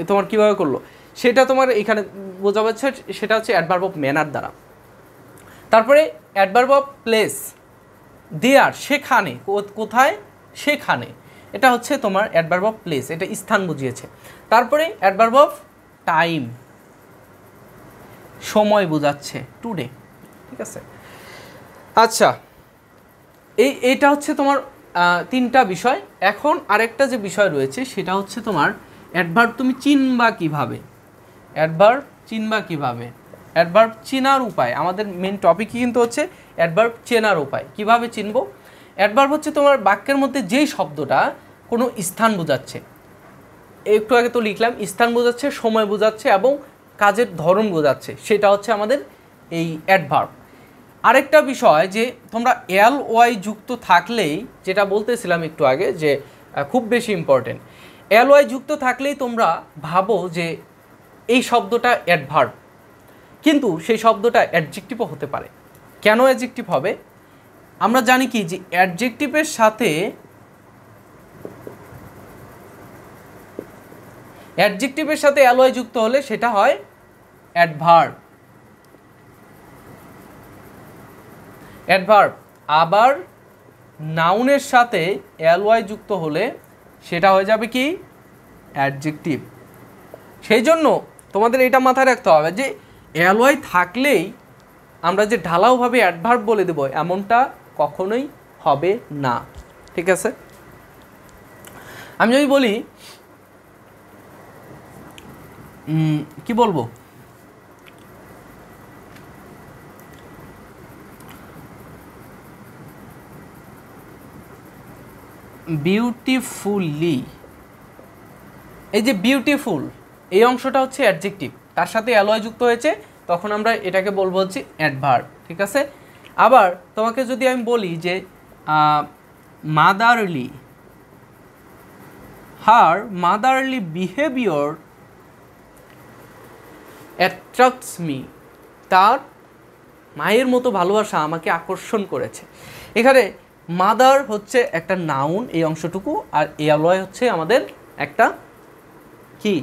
তোমার কিভাবে করলো, সেটা তোমার এখানে বোঝা যাচ্ছে, সেটা হচ্ছে অ্যাডভার্ব অফ ম্যানার দ্বারা। তারপরে অ্যাডভার্ব অফ প্লেস, দেয়ার, সেখানে, কোথায়, সেখানে, এটা হচ্ছে তোমার অ্যাডভার্ব অফ প্লেস, এটা স্থান বুঝিয়েছে। তারপরে অ্যাডভার্ব অফ টাইম, সময় বোঝাচ্ছে, টুডে, ঠিক আছে। আচ্ছা, এইটা হচ্ছে তোমার তিনটা বিষয়। এখন আরেকটা যে বিষয় রয়েছে সেটা হচ্ছে তোমার অ্যাডভার্ব তুমি চিনবা কিভাবে, অ্যাডভার্ব চেনার উপায়। আমাদের মেন টপিকই কিন্তু হচ্ছে অ্যাডভার্ব চেনার উপায়। কিভাবে চিনবো? অ্যাডভার্ব হচ্ছে তোমার বাক্যের মধ্যে যেই শব্দটা কোনো স্থান বোঝাচ্ছে, একটু আগে তো লিখলাম, স্থান বোঝাচ্ছে, সময় বোঝাচ্ছে এবং কাজের ধরন বোঝাচ্ছে, সেটা হচ্ছে আমাদের এই অ্যাডভার্ব। আরেকটা বিষয় যে তোমরা এল ওয়াই যুক্ত থাকলেই, যেটা বলতেছিলাম একটু আগে যে খুব বেশি ইম্পর্টেন্ট, এল ওয়াই যুক্ত থাকলেই তোমরা ভাবো যে এই শব্দটা অ্যাডভার্ব, কিন্তু সেই শব্দটা অ্যাডজেক্টিভও হতে পারে। কেন অ্যাডজেক্টিভ হবে? আমরা জানি কি যে অ্যাডজেক্টিভের সাথে এল ওয়াই যুক্ত হলে সেটা হয় অ্যাডভার্ব। আবার নাউনের সাথে এল ওয়াই যুক্ত হলে সেটা হয়ে যাবে কি? অ্যাডজেক্টিভ। সেই জন্য তোমাদের এটা মাথায় রাখতে হবে যে এল ওয়াই থাকলেই আমরা যে ঢালাওভাবে অ্যাডভার্ব বলে দেব এমনটা কখনোই হবে না, ঠিক আছে। আমি যদি বলি কি বলবো, বিউটিফুলি, এই যে বিউটিফুল এই অংশটা হচ্ছে অ্যাডজেক্টিভ, তার সাথে অ্যালয় যুক্ত হয়েছে, তখন আমরা এটাকে বলবো হচ্ছে অ্যাডভার্ব, ঠিক আছে। আবার তোমাকে যদি আমি বলি যে মাদারলি, হার মাদারলি বিহেভিয়ার অ্যাট্রাক্টস মি, তার মায়ের মতো ভালোবাসা আমাকে আকর্ষণ করেছে। এখানে মাদার হচ্ছে একটা নাউন এই অংশটুকু, আর অ্যালয় হচ্ছে আমাদের একটা কি,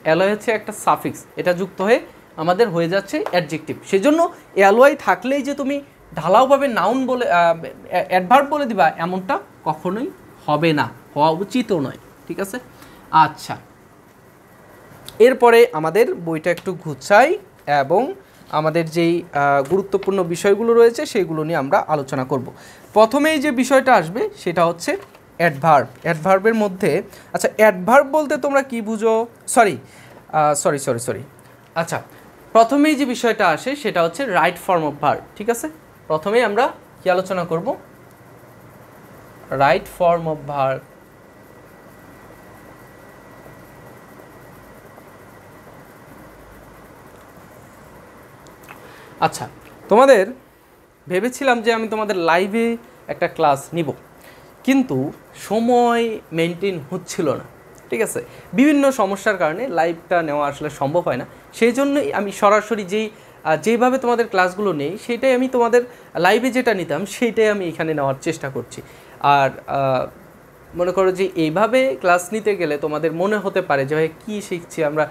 অ্যালয় হচ্ছে একটা সাফিক্স, এটা যুক্ত হয়ে আমাদের হয়ে যাচ্ছে অ্যাডজেক্টিভ। সেজন্য অ্যালয় থাকলেই যে তুমি ঢালাওভাবে নাউন বলে অ্যাডভার্ব বলে দিবা এমনটা কখনোই হবে না, হওয়া উচিতও নয়, ঠিক আছে। আচ্ছা, এরপরে আমাদের বইটা একটু গুছাই এবং আমাদের যেই গুরুত্বপূর্ণ বিষয়গুলো রয়েছে সেগুলো নিয়ে আমরা আলোচনা করব। প্রথমেই যে বিষয়টা আসবে সেটা হচ্ছে অ্যাডভার্বের মধ্যে, আচ্ছা অ্যাডভার্ব বলতে তোমরা কি বুঝো? সরি, আচ্ছা, প্রথমেই যে বিষয়টা আসে সেটা হচ্ছে রাইট ফর্ম অফ ভার্ব, ঠিক আছে। প্রথমেই আমরা কি আলোচনা করব? Right form of verb. আচ্ছা, তোমাদের ভেবেছিলাম যে আমি তোমাদের লাইভে একটা ক্লাস নিব, কিন্তু সময় মেনটেন হচ্ছিল না, ঠিক আছে। বিভিন্ন সমস্যার কারণে লাইভটা নেওয়া আসলে সম্ভব হয় না। সেই জন্যই আমি সরাসরি যেইভাবে তোমাদের ক্লাসগুলো নেই সেটাই আমি তোমাদের লাইভে যেটা নিতাম সেইটাই আমি এখানে নেওয়ার চেষ্টা করছি। আর মনে করো যে এইভাবে ক্লাস নিতে গেলে তোমাদের মনে হতে পারে যে ভাই কী শিখছি আমরা,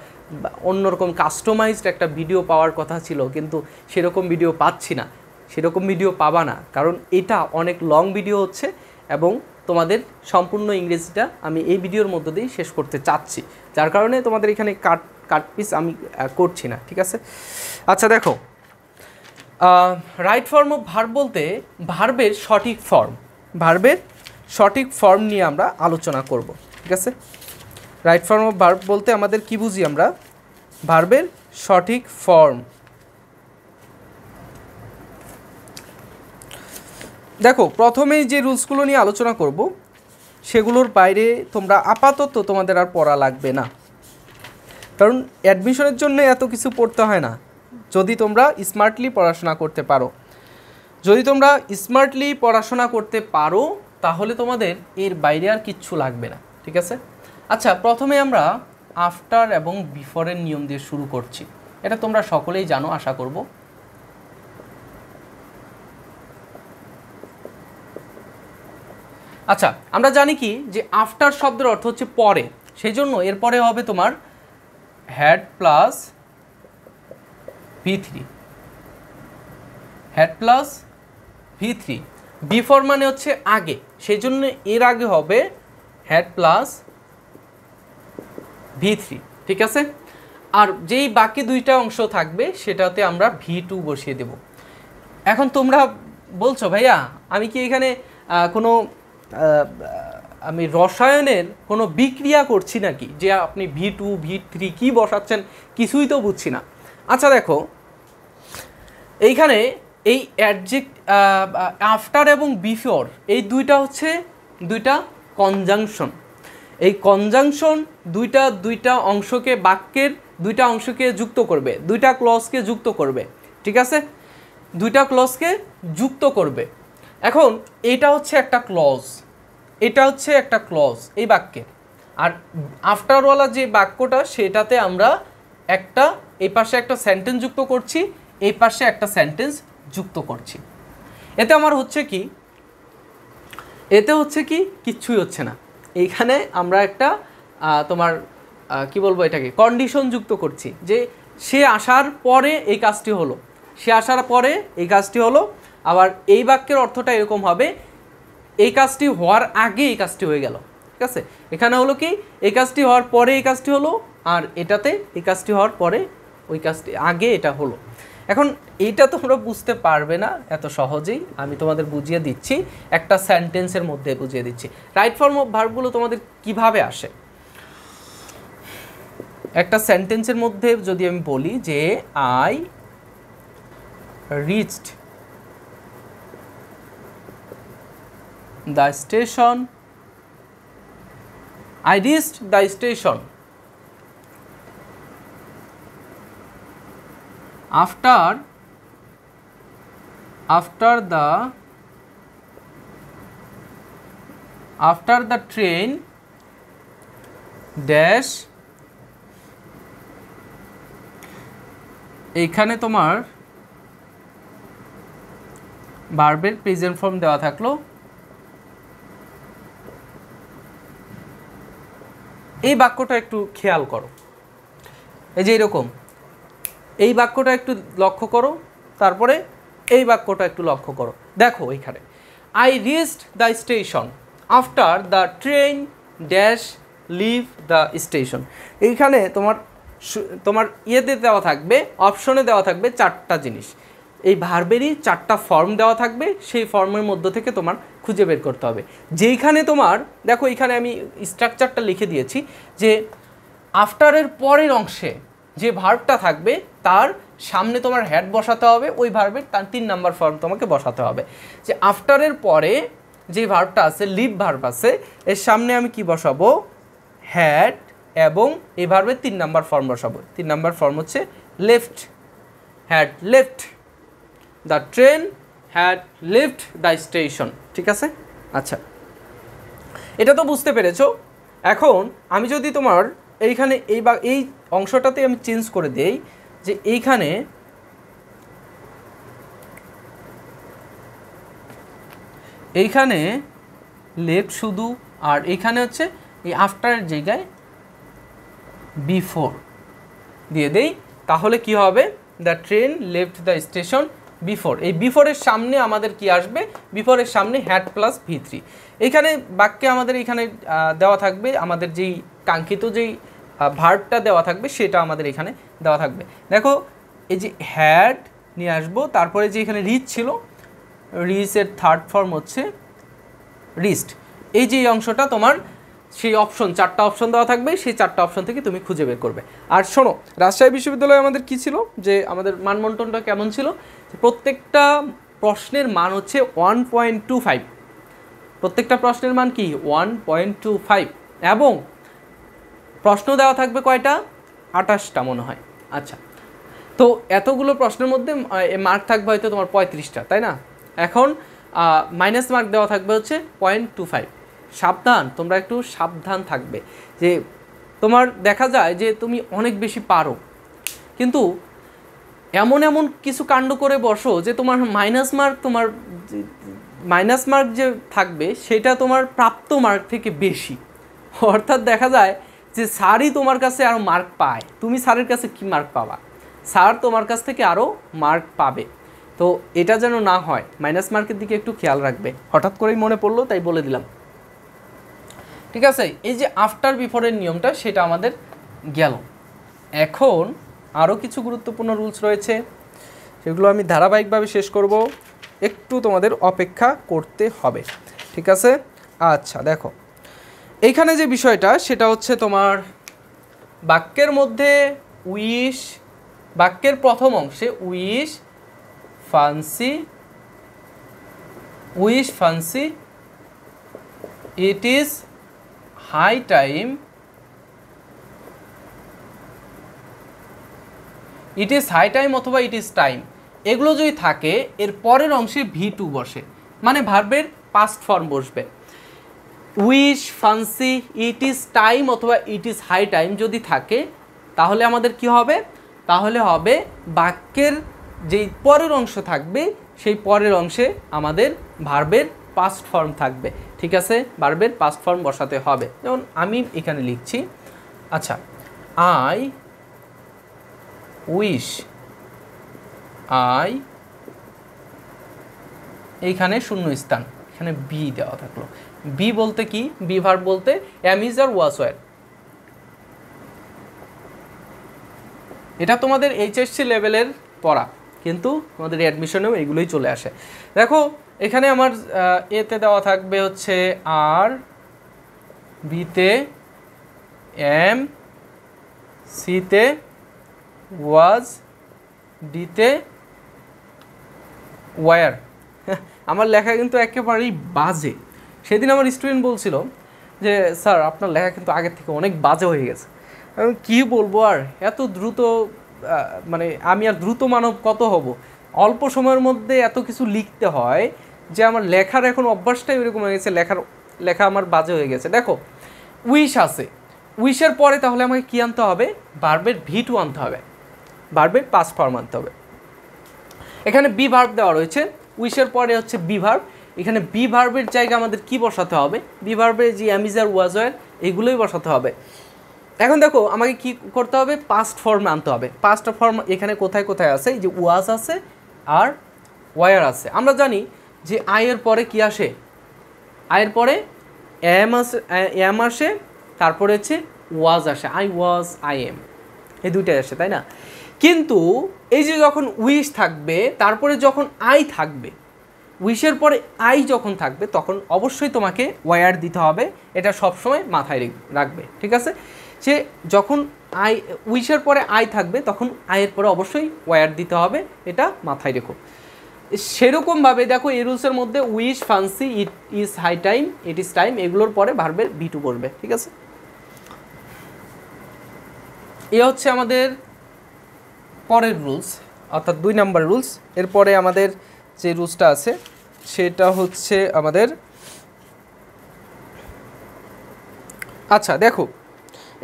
অন্যরকম কাস্টমাইজড একটা ভিডিও পাওয়ার কথা ছিল, কিন্তু সেরকম ভিডিও পাচ্ছি না, সেরকম ভিডিও পাবা না, কারণ এটা অনেক লং ভিডিও হচ্ছে এবং তোমাদের সম্পূর্ণ ইংরেজিটা আমি এই ভিডিওর মধ্য দিয়েই শেষ করতে চাচ্ছি, যার কারণে তোমাদের এখানে কাট পিস আমি করছি না, ঠিক আছে। আচ্ছা দেখো, রাইট ফর্ম অফ ভার্ব বলতে ভার্বের সঠিক ফর্ম নিয়ে আমরা আলোচনা করব, ঠিক আছে। রাইট ফর্ম অফ ভার্ব বলতে আমাদের কি বুঝি আমরা? ভার্বের সঠিক ফর্ম। দেখো, প্রথমেই যে রুলসগুলো নিয়ে আলোচনা করব সেগুলোর বাইরে তোমরা আপাতত তোমাদের আর পড়া লাগবে না, কারণ অ্যাডমিশনের জন্য এত কিছু পড়তে হয় না যদি তোমরা স্মার্টলি পড়াশোনা করতে পারো। যদি তোমরা স্মার্টলি পড়াশোনা করতে পারো তাহলে তোমাদের এর বাইরে আর কিচ্ছু লাগবে না, ঠিক আছে? আচ্ছা, প্রথমে আমরা আফটার এবং বিফোরের নিয়ম দিয়ে শুরু করছি। এটা তোমরা সকলেই জানো আশা করব। আচ্ছা, আমরা জানি কি যে আফটার শব্দের অর্থ হচ্ছে পরে, সেই জন্য এরপরে হবে তোমার had plus V3, had plus V3। Before মানে হচ্ছে আগে, সেই জন্য এর আগে হবে হ্যাড প্লাস V3, ঠিক আছে? আর যেই বাকি দুইটা অংশ থাকবে সেটাতে আমরা V2 বসিয়ে দেব। এখন তোমরা বলছো ভাইয়া আমি কি এখানে কোনো আমি রসায়নের কোনো বিক্রিয়া করছি নাকি যে আপনি V2 V3 কি বসাচ্ছেন কিছুই তো বুঝছি না। আচ্ছা দেখো, এইখানে এই অ্যাডজেক্ট আফটার এবং বিফোর এই দুইটা হচ্ছে দুইটা কনজাংশন। এই কনজাংশন দুইটা অংশকে, বাক্যের দুইটা অংশকে যুক্ত করবে, দুইটা ক্লজকে যুক্ত করবে, ঠিক আছে? দুইটা ক্লজকে যুক্ত করবে। এখন এটা হচ্ছে একটা ক্লজ, এটা হচ্ছে একটা ক্লজ এই বাক্যের। আর আফটারওয়ালা যে বাক্যটা সেটাতে আমরা একটা এই পাশে একটা সেন্টেন্স যুক্ত করছি, এই পাশে একটা সেন্টেন্স যুক্ত করছি। এতে আমার হচ্ছে কি, এতে হচ্ছে কি কিচ্ছুই হচ্ছে না। এইখানে আমরা একটা তোমার কি বলবো এটাকে কন্ডিশন যুক্ত করছি যে সে আসার পরে এই কাজটি হলো, সে আসার পরে এই কাজটি হলো। আবার এই বাক্যের অর্থটা এরকম হবে এই কাজটি হওয়ার আগে এই কাজটি হয়ে গেল, ঠিক আছে? এখানে হলো কি এই কাজটি হওয়ার পরে এই কাজটি হলো, আর এটাতে এই কাজটি হওয়ার পরে ওই কাজটি আগে এটা হলো। এখন এইটা তোমরা বুঝতে পারবে না এত সহজেই, আমি তোমাদের বুঝিয়ে দিচ্ছি, একটা সেন্টেন্সের মধ্যে বুঝিয়ে দিচ্ছি। রাইট ফর্ম অফ ভার্বগুলো তোমাদের কিভাবে আসে। একটা সেন্টেন্সের মধ্যে যদি আমি বলি যে I reached the station, I reached the station after the train dash। এইখানে তোমার ভার্বের প্রেজেন্ট ফর্ম দেওয়া থাকলো। এই বাক্যটা একটু খেয়াল করো, এই যে এরকম এই বাক্যটা একটু লক্ষ্য করো, তারপরে এই বাক্যটা একটু লক্ষ্য করো। দেখো এইখানে I reached the station after the train dash leave the station. এইখানে তোমার ইয়েতে দেওয়া থাকবে, অপশনে দেওয়া থাকবে চারটা জিনিস। এই ভার্বেরই চারটা ফর্ম দেওয়া থাকবে, সেই ফর্মের মধ্য থেকে তোমার খুঁজে বের করতে হবে। যেইখানে তোমার দেখো এইখানে আমি স্ট্রাকচারটা লিখে দিয়েছি যে আফটারের পরের অংশে যে ভার্বটা থাকবে তার সামনে তোমার হ্যাড বসাতে হবে, ওই ভার্বের তার 3 নাম্বার ফর্ম তোমাকে বসাতে হবে। যে আফটারের পরে যে ভার্বটা আছে, লিভ ভার্ব আছে, এর সামনে আমি কি বসাবো, হ্যাড, এবং এই ভার্বের 3 নাম্বার ফর্ম বসাবো। 3 নাম্বার ফর্ম হচ্ছে left, had left the train, had left the station, ঠিক আছে? আচ্ছা, এটা তো বুঝতে পেরেছো। এখন আমি যদি তোমার এইখানে এই অংশটাতে আমি চেঞ্জ করে দেই যে এইখানে লেফট শুধু, আর এইখানে হচ্ছে এই আফটারের জায়গায় বিফোর দিয়ে দেই, তাহলে কি হবে, the train left the station before. এই বিফোরের সামনে আমাদের কি আসবে, বিফোরের সামনে হ্যাড প্লাস V3। এইখানে বাক্যে আমাদের এইখানে দেওয়া থাকবে আমাদের যেই কাঙ্ক্ষিত যেই ভার্বটা দেওয়া থাকবে সেটা আমাদের এখানে দেওয়া থাকবে। দেখো এই যে হ্যাড নিয়ে আসবো, তারপরে যে এখানে রিচ ছিল, রিচের থার্ড ফর্ম হচ্ছে রিস্ট। এই যে অংশটা তোমার সেই অপশন, 4টা অপশন দেওয়া থাকবে, সেই 4টা অপশন থেকে তুমি খুঁজে বের করবে। আর শোনো, রাজশাহী বিশ্ববিদ্যালয়ে আমাদের কি ছিল, যে আমাদের মানবন্টনটা কেমন ছিল, প্রত্যেকটা প্রশ্নের মান হচ্ছে 1.25, প্রত্যেকটা প্রশ্নের মান কি 1.25, এবং প্রশ্ন দেওয়া থাকবে কয়টা, 28টা মনে হয়। আচ্ছা, তো এতগুলো প্রশ্নের মধ্যে মার্ক থাকবে হয়তো তোমার 35টা, তাই না? এখন মাইনাস মার্ক দেওয়া থাকবে হচ্ছে 0.25। সাবধান, তোমরা একটু সাবধান থাকবে যে তোমার দেখা যায় যে তুমি অনেক বেশি পারো, কিন্তু এমন এমন কিছু কাণ্ড করে বসো যে তোমার মাইনাস মার্ক যে থাকবে সেটা তোমার প্রাপ্ত মার্ক থেকে বেশি। অর্থাৎ দেখা যায় যে স্যারই তোমার কাছে আরও মার্ক পায়, তুমি স্যারের কাছে কি মার্ক পাবা, স্যার তোমার কাছ থেকে আরও মার্ক পাবে। তো এটা যেন না হয়, মাইনাস মার্কের দিকে একটু খেয়াল রাখবে। হঠাৎ করেই মনে পড়লো তাই বলে দিলাম, ঠিক আছে? এই যে আফটার বিফোরের নিয়মটা সেটা আমাদের গেল। এখন আরও কিছু গুরুত্বপূর্ণ রুলস রয়েছে, সেগুলো আমি ধারাবাহিকভাবে শেষ করব, একটু তোমাদের অপেক্ষা করতে হবে, ঠিক আছে? আচ্ছা দেখো, এইখানে যে বিষয়টা সেটা হচ্ছে তোমার বাক্যের মধ্যে উইশ, বাক্যের প্রথম অংশে wish fancy it is high time, it is high time অথবা ইট ইজ টাইম, এগুলো যদি থাকে এর পরের অংশে V2 বসে, মানে ভার্বের পাস্ট ফর্ম বসবে। Wish, fancy, it is time অথবা ইট ইজ হাই টাইম যদি থাকে তাহলে আমাদের কি হবে? তাহলে হবে বাক্যের যেই পরের অংশ থাকবে সেই পরের অংশে আমাদের ভার্বের পাস্ট ফর্ম থাকবে, ঠিক আছে? ভার্বের পাস্ট ফর্ম বসাতে হবে। যেমন আমি এখানে লিখছি, আচ্ছা, আই উইশ, এইখানে শূন্য স্থান, এখানে বি দেওয়া থাকলো। বি বলতে কি? বি ভার্ব বলতে অ্যাম, ইজ আর ওয়াজ ওয়্যার। এটা তোমাদের এইচএসসি লেভেলের পড়া, কিন্তু তোমাদের অ্যাডমিশনেও এগুলোই চলে আসে। দেখো এখানে আমার এতে দেওয়া থাকবে হচ্ছে আর, বিতে এম, সিতে ওয়াজ, ডিতে ওয়্যার। আমার লেখা কিন্তু একেবারেই বাজে। সেদিন আমার স্টুডেন্ট বলছিল যে স্যার আপনার লেখা কিন্তু আগের থেকে অনেক বাজে হয়ে গেছে। আমি কী বলবো আর, এত দ্রুত, মানে আমি আর দ্রুত মানব কত হব, অল্প সময়ের মধ্যে এত কিছু লিখতে হয় যে আমার লেখার এখন অভ্যাসটাই ওইরকম হয়ে গেছে, লেখা আমার বাজে হয়ে গেছে। দেখো উইশ আছে, উইশের পরে তাহলে আমাকে কী আনতে হবে? ভার্বের V2 আনতে হবে, ভার্বের পাস্ট ফর্ম আনতে হবে। এখানে বি ভার্ব দেওয়া রয়েছে, উইশের পরে হচ্ছে বি ভার্ব। এখানে বি ভার্বের জায়গায় আমাদের কি বসাতে হবে? বি ভার্বের যে অ্যাম, ইজ আর ওয়াজ ওয়্যার এগুলোই বসাতে হবে। এখন দেখো আমাকে কি করতে হবে? পাস্ট ফর্ম আনতে হবে। পাস্ট ফর্ম এখানে কোথায় কোথায় আছে? এই যে ওয়াজ আছে আর ওয়্যার আছে। আমরা জানি যে আয়ের পরে কি আসে? আয়ের পরে এম আসে, তারপরে হচ্ছে ওয়াজ আসে, আই ওয়াজ, আই এম, এই দুইটাই আসে, তাই না? কিন্তু এই যে যখন উইশ থাকবে তারপরে যখন আই থাকবে, উইশের পরে আই যখন থাকবে তখন অবশ্যই তোমাকে ওয়্যার দিতে হবে, এটা সবসময় মাথায় রাখবে, ঠিক আছে? সে যখন উইশের পরে আই থাকবে তখন আয়ের পরে অবশ্যই ওয়্যার দিতে হবে, এটা মাথায় রেখো। সেরকমভাবে দেখো এই রুলসের মধ্যে wish, fancy, it is high time, it is time এগুলোর পরে ভার্বের V2 বসবে, ঠিক আছে? এ হচ্ছে আমাদের পরের রুলস, অর্থাৎ 2 নাম্বার রুলস। এরপরে আমাদের যে রুলসটা আছে সেটা হচ্ছে আমাদের, আচ্ছা দেখো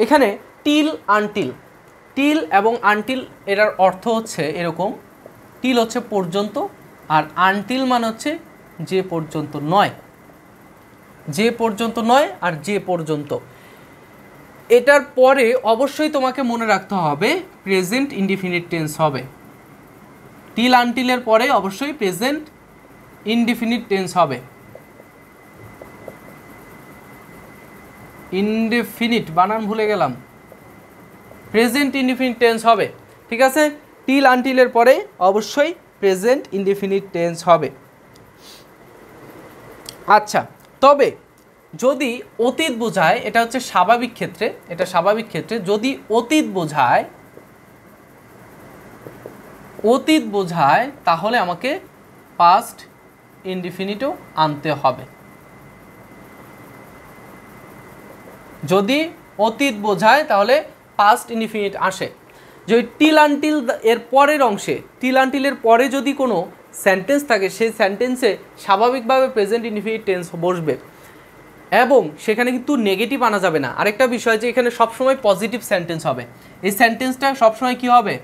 এখানে টিল, আনটিল, টিল এবং আনটিল এটার অর্থ হচ্ছে এরকম, টিল হচ্ছে পর্যন্ত আর আনটিল মানে হচ্ছে যে পর্যন্ত নয়, যে পর্যন্ত নয় আর যে পর্যন্ত। এটার পরে অবশ্যই তোমাকে মনে রাখতে হবে প্রেজেন্ট ইনডিফিনিট টেন্স হবে। টিল আনটিলের পরে অবশ্যই প্রেজেন্ট ইনডিফিনিট টেন্স হবে। ইনডিফিনিট বানান ভুলে গেলাম, প্রেজেন্ট ইনডিফিনিট টেন্স হবে, ঠিক আছে? টিল আনটিলের পরে অবশ্যই প্রেজেন্ট ইনডিফিনিট টেন্স হবে। আচ্ছা, তবে যদি অতীত বোঝায়, এটা হচ্ছে স্বাভাবিক ক্ষেত্রে, এটা স্বাভাবিক ক্ষেত্রে যদি অতীত বোঝায় তাহলে আমাকে পাস্ট ইনডিফিনিটও আনতে হবে। যদি অতীত বোঝায় তাহলে পাস্ট ইনডিফিনিট আসে। যদি টিল আনটিল এর পরের অংশে, টিল আনটিলের পরে যদি কোনো সেন্টেন্স থাকে, সেই সেন্টেন্সে স্বাভাবিকভাবে প্রেজেন্ট ইনডিফিনিট টেন্স বসবে এবং সেখানে কিন্তু নেগেটিভ আনা যাবে না। আরেকটা বিষয় যে এখানে সবসময় পজিটিভ সেন্টেন্স হবে, এই সেন্টেন্সটা সবসময় কী হবে,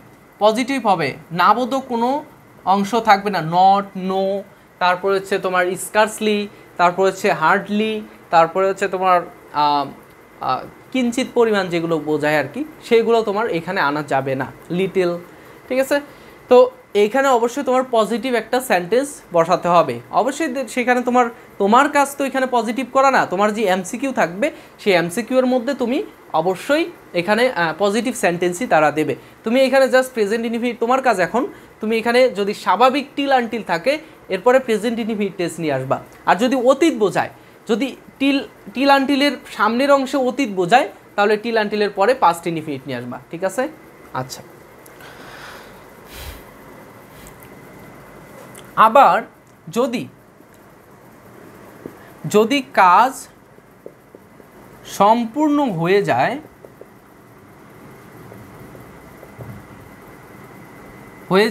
পজিটিভ হবে, নাবোধক কোনো অংশ থাকবে না, নট, নো, তারপর হচ্ছে তোমার স্কার্সলি, তারপর হচ্ছে হার্ডলি, তারপরে হচ্ছে তোমার কিঞ্চিত পরিমাণ যেগুলো বোঝায় আর কি, সেইগুলো তোমার এখানে আনা যাবে না, লিটিল, ঠিক আছে। তো এইখানে অবশ্যই তোমার পজিটিভ একটা সেন্টেন্স বসাতে হবে। অবশ্যই সেখানে তোমার কাজ তো এখানে পজিটিভ করা না, তোমার যে এমসিকিউ থাকবে সেই এমসিকিউর মধ্যে তুমি অবশ্যই এখানে পজিটিভ সেন্টেন্সই তারা দেবে। তুমি এখানে জাস্ট প্রেজেন্ট ইনডিফিনিট, তোমার কাজ এখন তুমি এখানে যদি স্বাভাবিক টিল আনটিল থাকে এরপরে প্রেজেন্ট ইনডিফিনিট টেন্স নিয়ে আসবা। আর যদি অতীত বোঝায়, যদি টিল আনটিলের সামনের অংশে অতীত বোঝায় তাহলে টিল আনটিলের পরে পাস্ট ইনডিফিনিট নিয়ে আসবা, ঠিক আছে। আচ্ছা, আবার যদি কাজ সম্পূর্ণ হয়ে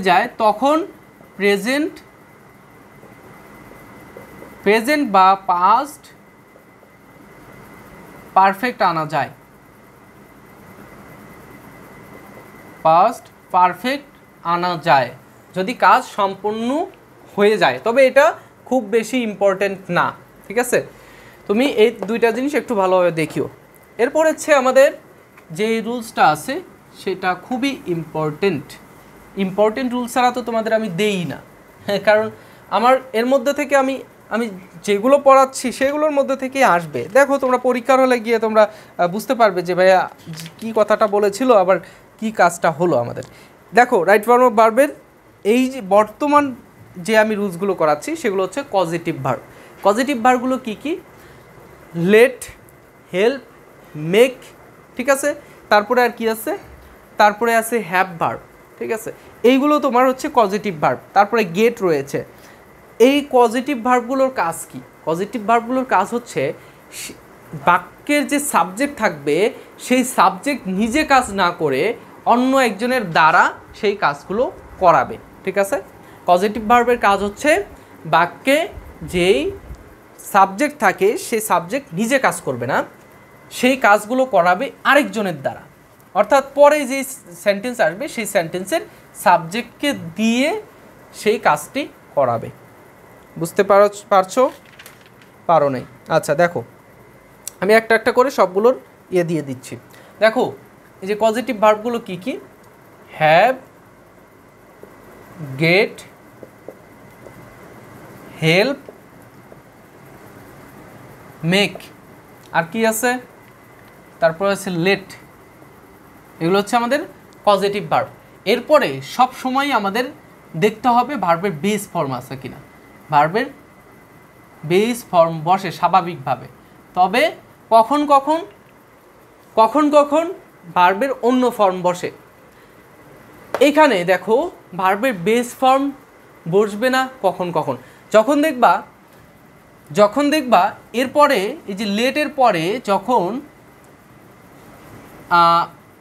যায় তখন প্রেজেন্ট বা পাস্ট পারফেক্ট আনা যায়, পাস্ট পারফেক্ট আনা যায় যদি কাজ সম্পূর্ণ হয়ে যায়, তবে এটা খুব বেশি ইম্পর্টেন্ট না, ঠিক আছে। তুমি এই দুইটা জিনিস একটু ভালোভাবে দেখিও। এরপর হচ্ছে আমাদের যে রুলসটা আছে সেটা খুবই ইম্পর্টেন্ট রুলস ছাড়া তো তোমাদের আমি দেই না, কারণ আমার এর মধ্যে থেকে আমি যেগুলো পড়াচ্ছি সেগুলোর মধ্যে থেকেই আসবে। দেখো তোমরা পরীক্ষার হলে গিয়ে তোমরা বুঝতে পারবে যে ভাইয়া কী কথাটা বলেছিল আবার কি কাজটা হলো আমাদের। দেখো রাইট ফর্ম অফ ভার্বের এই যে বর্তমান যে আমি রুলসগুলো করাচ্ছি সেগুলো হচ্ছে পজিটিভ ভার্ব। পজিটিভ ভার্বগুলো কী কী, লেট, হেল্প, মেক, ঠিক আছে। তারপরে আর কি আছে, তারপরে আছে হ্যাভ ভার্ব, ঠিক আছে। এইগুলো তোমার হচ্ছে পজিটিভ ভার্ব। তারপরে গেট রয়েছে। এই পজিটিভ ভার্বগুলোর কাজ কি? পজিটিভ ভার্বগুলোর কাজ হচ্ছে বাক্যের যে সাবজেক্ট থাকবে সেই সাবজেক্ট নিজে কাজ না করে অন্য একজনের দ্বারা সেই কাজগুলো করাবে, ঠিক আছে। পজিটিভ ভার্বের কাজ হচ্ছে বাক্যে যেই সাবজেক্ট থাকে সেই সাবজেক্ট নিজে কাজ করবে না, সেই কাজগুলো করাবে আরেকজনের দ্বারা, অর্থাৎ পরে যে সেন্টেন্স আসবে সেই সেন্টেন্সের সাবজেক্টকে দিয়ে সেই কাজটি করাবে। বুঝতে পারছো? পারো নাই? আচ্ছা দেখো আমি একটা একটা করে সবগুলোর দিয়ে দিচ্ছি। দেখো এই যে পজিটিভ ভার্বগুলো কি কি, হ্যাভ, গেট, হেল্প, মেক, আর কি আছে, তারপর আছে লেট। এগুলো হচ্ছে আমাদের পজিটিভ ভার্ব। এরপরে সব সময় আমাদের দেখতে হবে ভার্বের বেস ফর্ম আছে কিনা। ভার্বের বেস ফর্ম বসে স্বাভাবিকভাবে, তবে কখন কখন ভার্বের অন্য ফর্ম বসে। এখানে দেখো ভার্বের বেস ফর্ম বসবে না কখন, যখন দেখবা এরপরে এই যে লেটের পরে যখন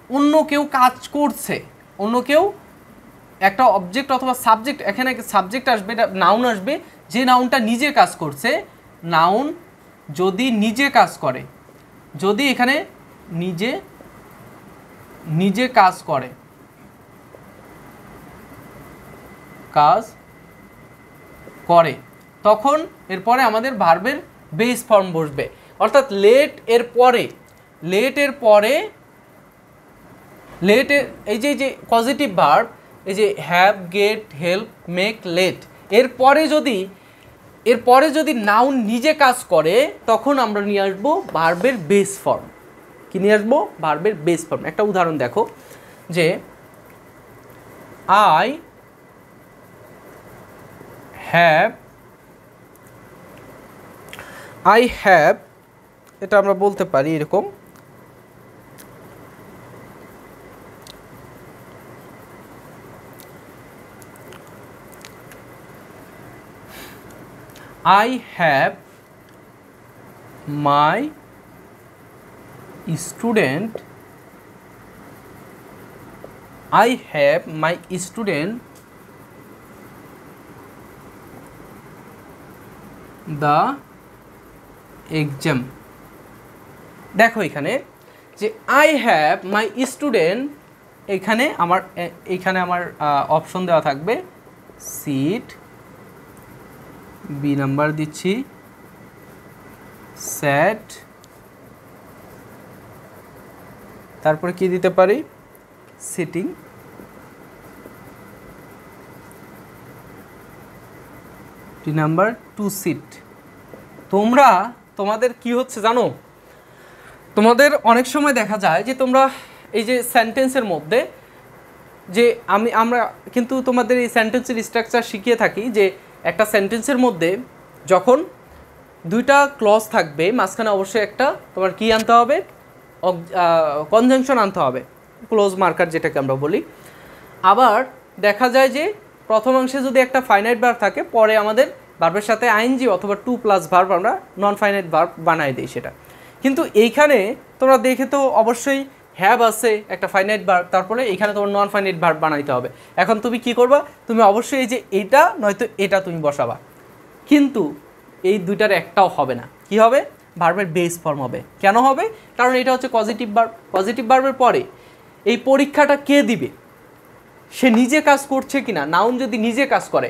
অন্য কেউ কাজ করছে, অন্য কেউ একটা অবজেক্ট অথবা সাবজেক্ট, এখানে সাবজেক্ট আসবে, এটা নাউন আসবে, যে নাউনটা নিজে কাজ করছে। নাউন যদি নিজে কাজ করে, যদি এখানে নিজে কাজ করে তখন এরপরে আমাদের ভার্বের বেস ফর্ম বসবে, অর্থাৎ লেট এর পরে এই যে পজিটিভ ভার্ব, এই যে have, get, help, make, let, এরপরে যদি নাউন নিজে কাজ করে তখন আমরা নিয়ে আসবো ভার্বের বেস ফর্ম। কি নিয়ে আসবো? ভার্বের বেস ফর্ম। একটা উদাহরণ দেখো যে আই হ্যাভ, এটা আমরা বলতে পারি এরকম, I have my student I have my student the exam. দেখো এখানে যে আই হ্যাভ মাই স্টুডেন্ট, এখানে আমার অপশন দেওয়া থাকবে সিট, বি নাম্বার দিচ্ছি স্যাট, তারপরে কি দিতে পারি sitting, D number two sit. তোমাদের কি হচ্ছে জানো, তোমাদের অনেক সময় দেখা যায় যে তোমরা এই যে সেন্টেন্সের মধ্যে যে আমরা কিন্তু তোমাদের এই সেন্টেন্সের স্ট্রাকচার শিখিয়ে থাকি যে একটা সেন্টেন্সের মধ্যে যখন দুইটা ক্লজ থাকবে মাঝখানে অবশ্যই একটা তোমার কি আনতে হবে, কনজাংশন আনতে হবে, ক্লোজ মার্কার যেটাকে আমরা বলি। আবার দেখা যায় যে প্রথমাংশে যদি একটা ফাইনাইট ভার্ব থাকে, পরে আমাদের ভার্বের সাথে আইএনজি অথবা টু প্লাস ভার্ব আমরা নন ফাইনাইট ভার্ব বানাই দিই সেটা। কিন্তু এইখানে তোমরা দেখে তো অবশ্যই হ্যাভ আছে একটা ফাইনাইট ভার্ব, তারপরে এইখানে তোমার নন ফাইনাইট ভার্ব বানাইতে হবে। এখন তুমি কি করবা, তুমি অবশ্যই এই যে এটা নয়তো এটা তুমি বসাবা, কিন্তু এই দুইটার একটাও হবে না। কি হবে, ভার্বের বেস ফর্ম হবে। কেন হবে, কারণ এটা হচ্ছে পজিটিভ ভার্ব। পজিটিভ ভার্বের পরে এই পরীক্ষাটা কে দিবে, সে নিজে কাজ করছে কিনা। নাউন যদি নিজে কাজ করে,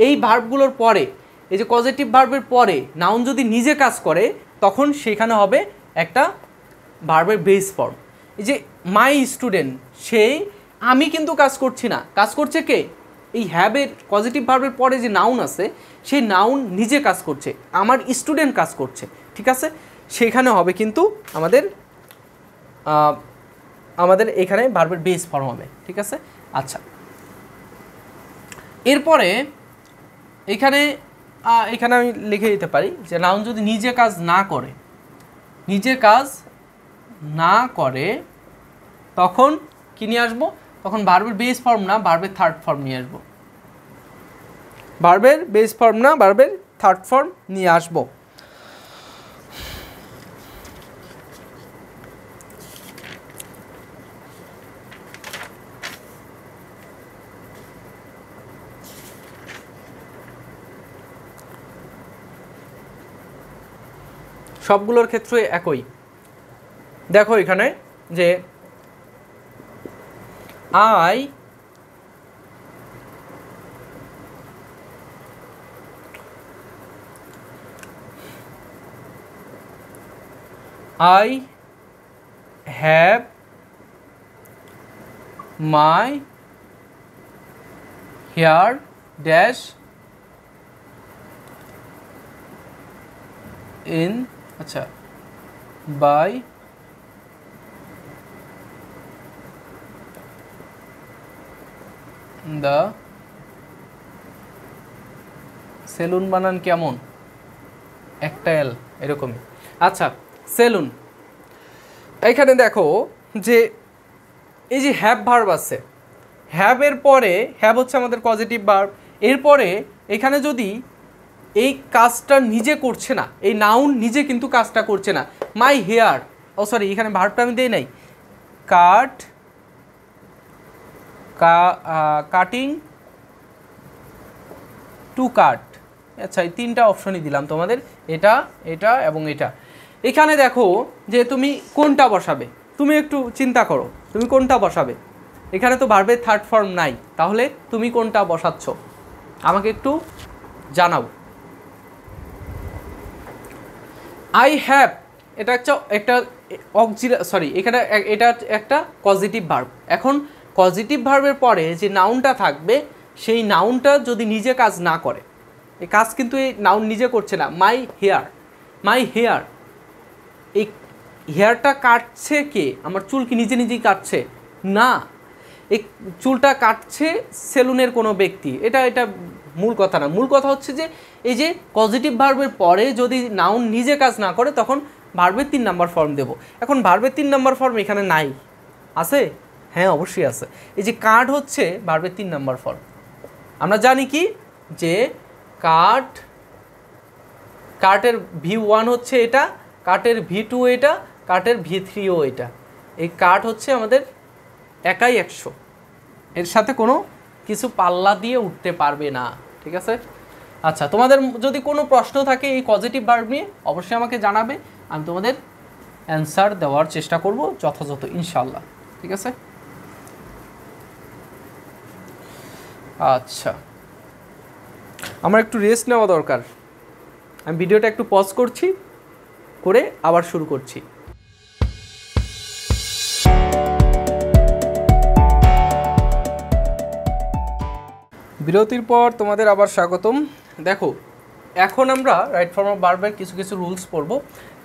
এই ভার্বগুলোর পরে এই যে পজিটিভ ভার্বের পরে নাউন যদি নিজে কাজ করে, তখন সেখানে হবে একটা ভার্বের বেস ফর্ম। এই যে মাই স্টুডেন্ট, সেই আমি কিন্তু কাজ করছি না, কাজ করছে কে, এই হ্যাবের পজিটিভ ভার্বের পরে যে নাউন আছে সেই নাউন নিজে কাজ করছে, আমার স্টুডেন্ট কাজ করছে, ঠিক আছে। সেখানে হবে কিন্তু আমাদের এখানে ভার্বের বেস ফর্ম হবে, ঠিক আছে। আচ্ছা, এরপরে এখানে আমি লিখে দিতে পারি যে নাউন যদি নিজে কাজ না করে তখন কি নিয়ে আসবো, তখন ভার্বের বেস ফর্ম না ভার্বের থার্ড ফর্ম নিয়ে আসবো। ভার্বের বেস ফর্ম না ভার্বের থার্ড ফর্ম নিয়ে আসবো। সবগুলোর ক্ষেত্রে একই। দেখো এখানে যে I have my hair dash in, আচ্ছা, বাই দ্য সেলুন। বানান কেমন, একটা এল এরকমই। আচ্ছা, সেলুন। এখানে দেখো যে এই যে হ্যাভ ভার্ব আছে, হ্যাভের পরে হ্যাভ হচ্ছে আমাদের পজিটিভ ভার্ব, এরপরে এখানে যদি এই কাজটা নিজে করছে না, এই নাউন নিজে কিন্তু কাজটা করছে না। মাই হেয়ার, ও সরি এখানে ভার্বটা আমি দেই নাই, কাটিং টু কাট। আচ্ছা, এই তিনটা অপশনই দিলাম তোমাদের, এটা এটা এবং এটা। এখানে দেখো যে তুমি কোনটা বসাবে, তুমি একটু চিন্তা করো তুমি কোনটা বসাবে। এখানে তো ভার্বের থার্ড ফর্ম নাই, তাহলে তুমি কোনটা বসাচ্ছ আমাকে একটু জানাও। আই হ্যাভ, এটা একটা অক্সিলারি, এখানে এটা একটা পজিটিভ ভার্ব। এখন পজিটিভ ভার্বের পরে যে নাউনটা থাকবে, সেই নাউনটা যদি নিজে কাজ না করে, এই কাজ কিন্তু এই নাউন নিজে করছে না। মাই হেয়ার, এই হেয়ারটা কাটছে কে, আমার চুল কি নিজে নিজেই কাটছে না, এই চুলটা কাটছে সেলুনের কোনো ব্যক্তি। এটা মূল কথা না। মূল কথা হচ্ছে যে এই যে পজিটিভ ভার্বের পরে যদি নাউন নিজে কাজ না করে, তখন ভার্বের 3 নাম্বার ফর্ম দেব। এখন ভার্বের 3 নাম্বার ফর্ম এখানে নাই, আছে? হ্যাঁ, অবশ্যই আছে। এই যে কাট হচ্ছে ভার্বের 3 নাম্বার ফর্ম। আমরা জানি কি যে কাটের V1 হচ্ছে এটা, কাটের V2 এটা, কাটের V3ও এটা। এই কাট হচ্ছে আমাদের একাই 100, এর সাথে কোনো কিছু পাল্লা দিয়ে উঠতে পারবে না, ঠিক আছে? আচ্ছা, তোমাদের যদি কোনো প্রশ্ন থাকে এই পজিটিভ ভার্ব নিয়ে অবশ্যই আমাকে জানাবে, আমি তোমাদের অ্যান্সার দেওয়ার চেষ্টা করব যথাযথ, ইনশাল্লাহ, ঠিক আছে? আচ্ছা, আমার একটু রেস্ট নেওয়া দরকার, আমি ভিডিওটা একটু পজ করছি, করে আবার শুরু করছি। বিরতির পর তোমাদের আবার স্বাগতম। দেখো, এখন আমরা রাইট ফর্ম অফ ভার্বের কিছু কিছু রুলস পড়ব,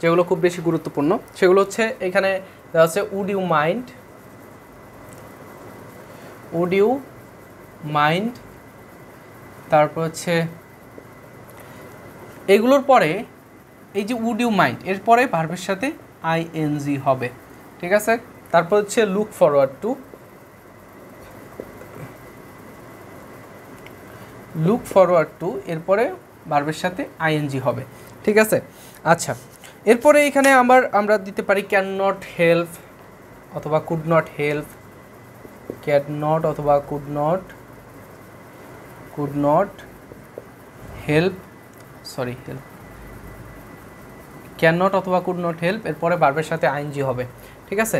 যেগুলো খুব বেশি গুরুত্বপূর্ণ। সেগুলো হচ্ছে এখানে দেওয়া আছে would you mind, would you mind, তারপর হচ্ছে এগুলোর পরে এই যে উড ইউ মাইন্ড, এরপরে ভার্বের সাথে আইএনজি হবে, ঠিক আছে? তারপর হচ্ছে look forward to, look forward to, এরপরে ভার্বের সাথে আইএনজি হবে, ঠিক আছে? আচ্ছা, এরপরে এখানে আমরা দিতে পারি ক্যান নট হেল্প অথবা could not help, can not অথবা could not help, sorry help, can not অথবা কুড নট হেল্প, এরপরে ভার্বের সাথে আইএনজি হবে, ঠিক আছে?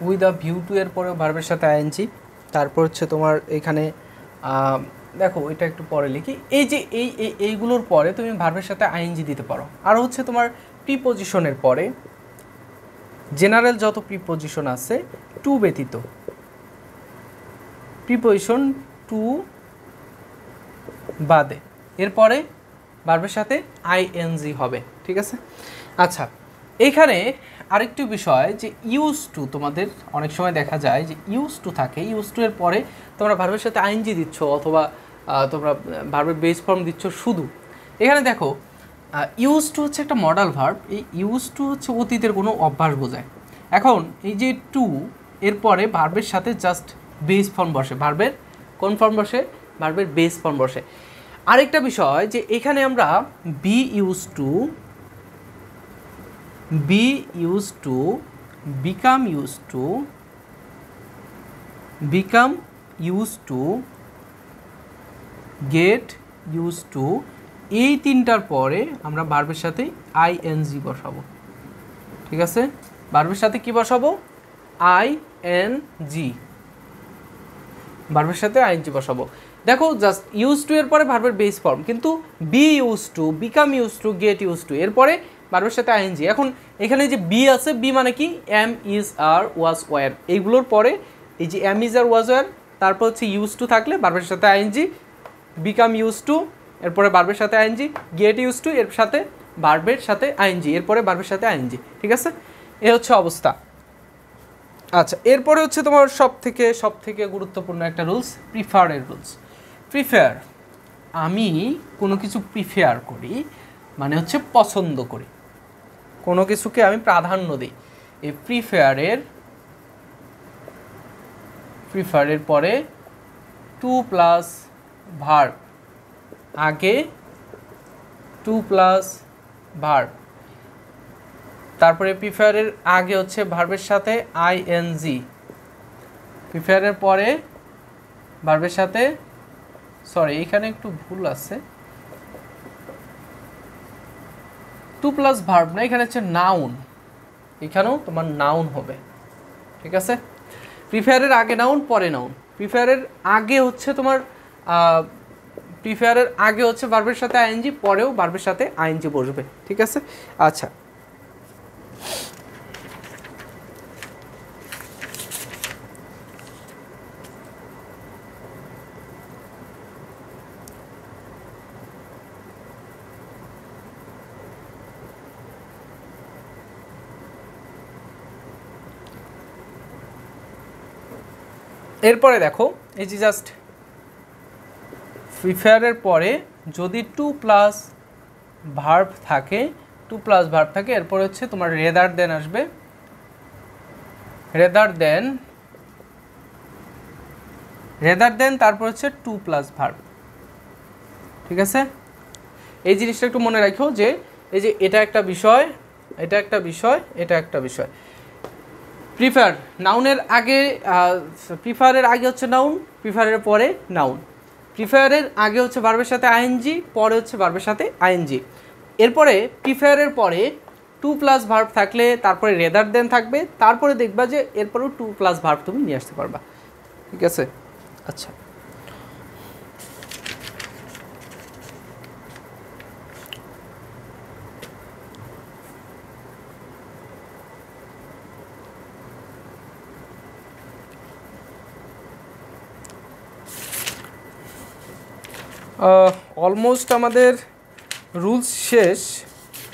উইথ আ ভিউ টু এর পরে ভার্বের সাথে আইএনজি। তারপর হচ্ছে তোমার এখানে দেখো, এটা একটু পরে লিখি, এই যে এইগুলোর পরে তুমি ভার্বের সাথে আইএনজি দিতে পারো। আর হচ্ছে তোমার প্রিপোজিশনের পরে জেনারেল যত প্রিপোজিশন আছে টু ব্যতীত, প্রিপোজিশন টু বাদে, এরপরে ভার্বের সাথে আইএনজি হবে, ঠিক আছে? আচ্ছা, এইখানে আরেকটি বিষয় যে ইউজ টু, তোমাদের অনেক সময় দেখা যায় যে ইউজ টু থাকে, ইউজ টু এর পরে তোমরা ভার্বের সাথে আইএনজি দিচ্ছ অথবা তোমরা ভার্বের বেস ফর্ম দিচ্ছ শুধু। এখানে দেখো, ইউজ টু হচ্ছে একটা মডাল ভার্ব, এই ইউজ টু হচ্ছে অতীতের কোনো অভ্যাস বোঝায়। এখন এই যে টু এরপরে ভার্বের সাথে জাস্ট বেস ফর্ম বসে, ভার্বের কোন ফর্ম বসে? ভার্বের বেস ফর্ম বসে। আরেকটা বিষয় যে এখানে আমরা be use to, be used to, become used to, become used to, get used to, এই তিনটার পরে আমরা ভার্বের সাথে আইএনজি বসাবো, ঠিক আছে? ভার্বের সাথে কি বসাবো? আইএনজি, ভার্বের সাথে আইএনজি বসাবো। দেখো, জাস্ট ইউজ টু এর পরে ভার্বের বেস ফর্ম, কিন্তু be use to, become use to, get use to, এরপরে ভার্বের সাথে আইএনজি। এখন এখানে যে বি আছে, বি মানে কি? Am, is, are, was, were, এইগুলোর পরে এই যে am, is, are, was, were, তারপর হচ্ছে ইউজ টু থাকলে ভার্বের সাথে আইএনজি, বিকাম ইউজ টু, এরপরে ভার্বের সাথে আইএনজি, গেট ইউজ টু, এর সাথে ভার্বের সাথে আইএনজি, এরপরে ভার্বের সাথে আইএনজি, ঠিক আছে? এ হচ্ছে অবস্থা। আচ্ছা, এরপরে হচ্ছে তোমার সব থেকে গুরুত্বপূর্ণ একটা রুলস, প্রিফারের রুলস। প্রিফেয়ার, আমি কোনো কিছু প্রিফেয়ার করি মানে হচ্ছে পছন্দ করি, কোনো কিছুকে আমি প্রাধান্য দিই। এই প্রিফারের পরে টু প্লাস ভার্ব, আগে টু প্লাস ভার্ব, তারপরে প্রিফারের আগে হচ্ছে ভার্বের সাথে আইএনজি, প্রিফারের পরে ভার্বের সাথে, সরি এখানে একটু ভুল আছে, টু প্লাস ভার্ব না, এখানে হচ্ছে নাউন, এখানেও তোমার নাউন হবে, ঠিক আছে? প্রিফেয়ারের আগে নাউন, পরে নাউন। প্রিফেয়ারের আগে হচ্ছে তোমার ভার্বের সাথে আইএনজি, পরেও ভার্বের সাথে আইএনজি বসবে, ঠিক আছে? আচ্ছা, এরপরে দেখো, এই যে জাস্ট প্রিফেয়ারের পরে যদি টু প্লাস ভার্ব থাকে, এরপরে হচ্ছে তোমার রেদার দেন আসবে, রেদার দেন তারপর হচ্ছে টু প্লাস ভার্ব, ঠিক আছে? এই জিনিসটা একটু মনে রাখো যে এই যে এটা একটা বিষয়, এটা একটা বিষয়, এটা একটা বিষয়। প্রিফার নাউনের আগে, প্রিফারের আগে হচ্ছে নাউন, প্রিফারের পরে নাউন। প্রিফারের আগে হচ্ছে ভার্বের সাথে আইএনজি, পরে হচ্ছে ভার্বের সাথে আইএনজি। এরপরে প্রিফারের পরে টু প্লাস ভার্ব থাকলে তারপরে রেদার দেন থাকবে, তারপরে দেখবা যে এরপরেও টু প্লাস ভার্ব তুমি নিয়ে আসতে পারবা। ঠিক আছে? আচ্ছা, অলমোস্ট আমাদের রুলস শেষ,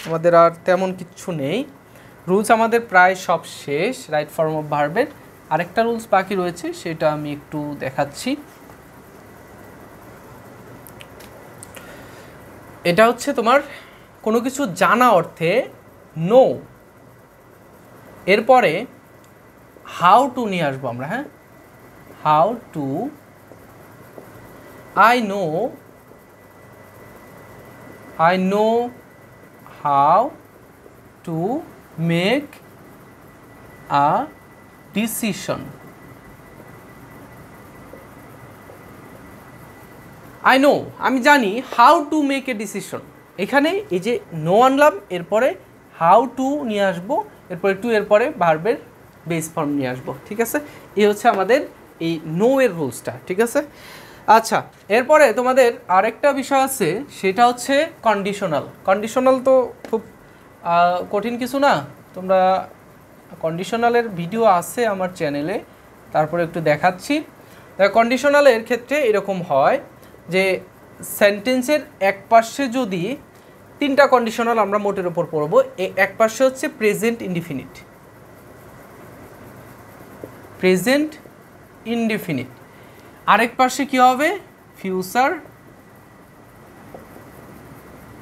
আমাদের আর তেমন কিচ্ছু নেই। রুলস আমাদের প্রায় সব শেষ রাইট ফর্ম অফ ভার্বের। আরেকটা রুলস বাকি রয়েছে, সেটা আমি একটু দেখাচ্ছি। এটা হচ্ছে তোমার কোনো কিছু জানা অর্থে নো, এরপরে হাউ টু নিয়ে আসবো আমরা। হ্যাঁ, how to, I know how to make a decision. I know, আমি জানি how to make a decision। এখানে এই যে নো আনলাম, এরপরে হাউ টু নিয়ে আসবো, এরপরে টু, এরপরে ভার্বের বেস ফর্ম নিয়ে আসবো। ঠিক আছে? এই হচ্ছে আমাদের এই নো এর রুলসটা। ঠিক আছে? আচ্ছা, এরপরে তোমাদের আরেকটা বিষয় আছে, সেটা হচ্ছে কন্ডিশনাল। কন্ডিশনাল তো খুব কঠিন কিছু না, তোমরা কন্ডিশনালের ভিডিও আছে আমার চ্যানেলে, তারপরে একটু দেখাচ্ছি। কন্ডিশনালের ক্ষেত্রে এরকম হয় যে সেন্টেন্সের এক পাশে যদি তিনটা কন্ডিশনাল আমরা মোটের ওপর পড়বো, এক পাশে হচ্ছে প্রেজেন্ট ইনডিফিনিট, প্রেজেন্ট ইনডিফিনিট, আরেক পাশে কি হবে ফিউচার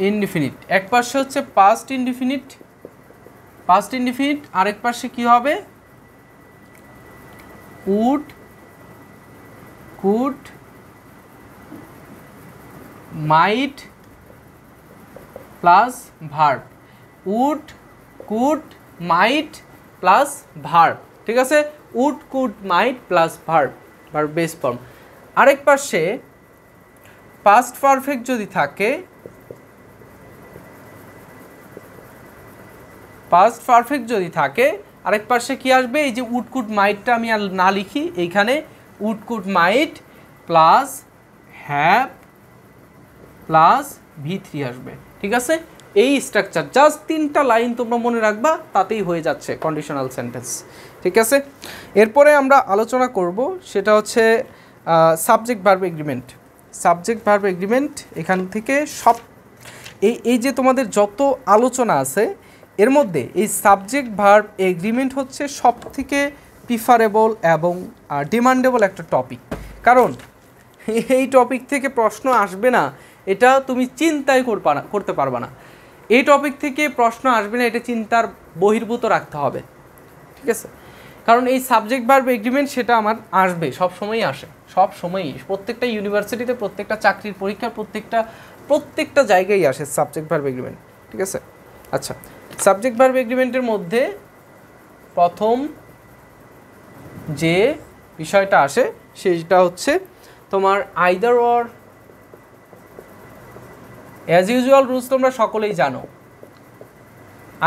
ইনডিফিনিট, এক পাশে হচ্ছে পাস্ট ইনডিফিনিট, পাস্ট ইনডিফিনিট, আরেক পাশে কি হবে would, could, might plus verb, would, could, might plus verb. ঠিক আছে? Would, could, might plus verb, verb base form. আরেক পাশে পাস্ট পারফেক্ট যদি থাকে, পাস্ট পারফেক্ট যদি থাকে, আরেক পাশে কি আসবে, এই যে উড, কুড, মাইটটা আমি আর না লিখি, এইখানে would, could, might plus have plus V3 আসবে। ঠিক আছে? এই স্ট্রাকচার, জাস্ট তিনটা লাইন তোমরা মনে রাখবা, তাতেই হয়ে যাচ্ছে কন্ডিশনাল সেন্টেন্স। ঠিক আছে? এরপরে আমরা আলোচনা করব, সেটা হচ্ছে subject verb agreement. Subject verb agreement এখান থেকে সব এই যে তোমাদের যত আলোচনা আছে, এর মধ্যে এই সাবজেক্ট ভার্ব এগ্রিমেন্ট হচ্ছে সব থেকে প্রিফারেবল এবং ডিমান্ডেবল একটা টপিক। কারণ এই টপিক থেকে প্রশ্ন আসবে না, এটা তুমি চিন্তাই করতে পারবা না। এই টপিক থেকে প্রশ্ন আসবে না, এটা চিন্তার বহির্ভূত রাখতে হবে। ঠিক আছে? কারণ এই সাবজেক্ট ভার্ব এগ্রিমেন্ট সেটা আমার আসবে, সব সময়ই আসে, সব সময়ই, প্রত্যেকটা ইউনিভার্সিটিতে, প্রত্যেকটা চাকরির পরীক্ষার প্রত্যেকটা জায়গায় আসে সাবজেক্ট ভার্ব এগ্রিমেন্ট। ঠিক আছে? আচ্ছা, সাবজেক্ট ভার্ব এগ্রিমেন্টের মধ্যে প্রথম যে বিষয়টা আসে সেটা হচ্ছে তোমার either or. As usual rules তোমরা সকলেই জানো,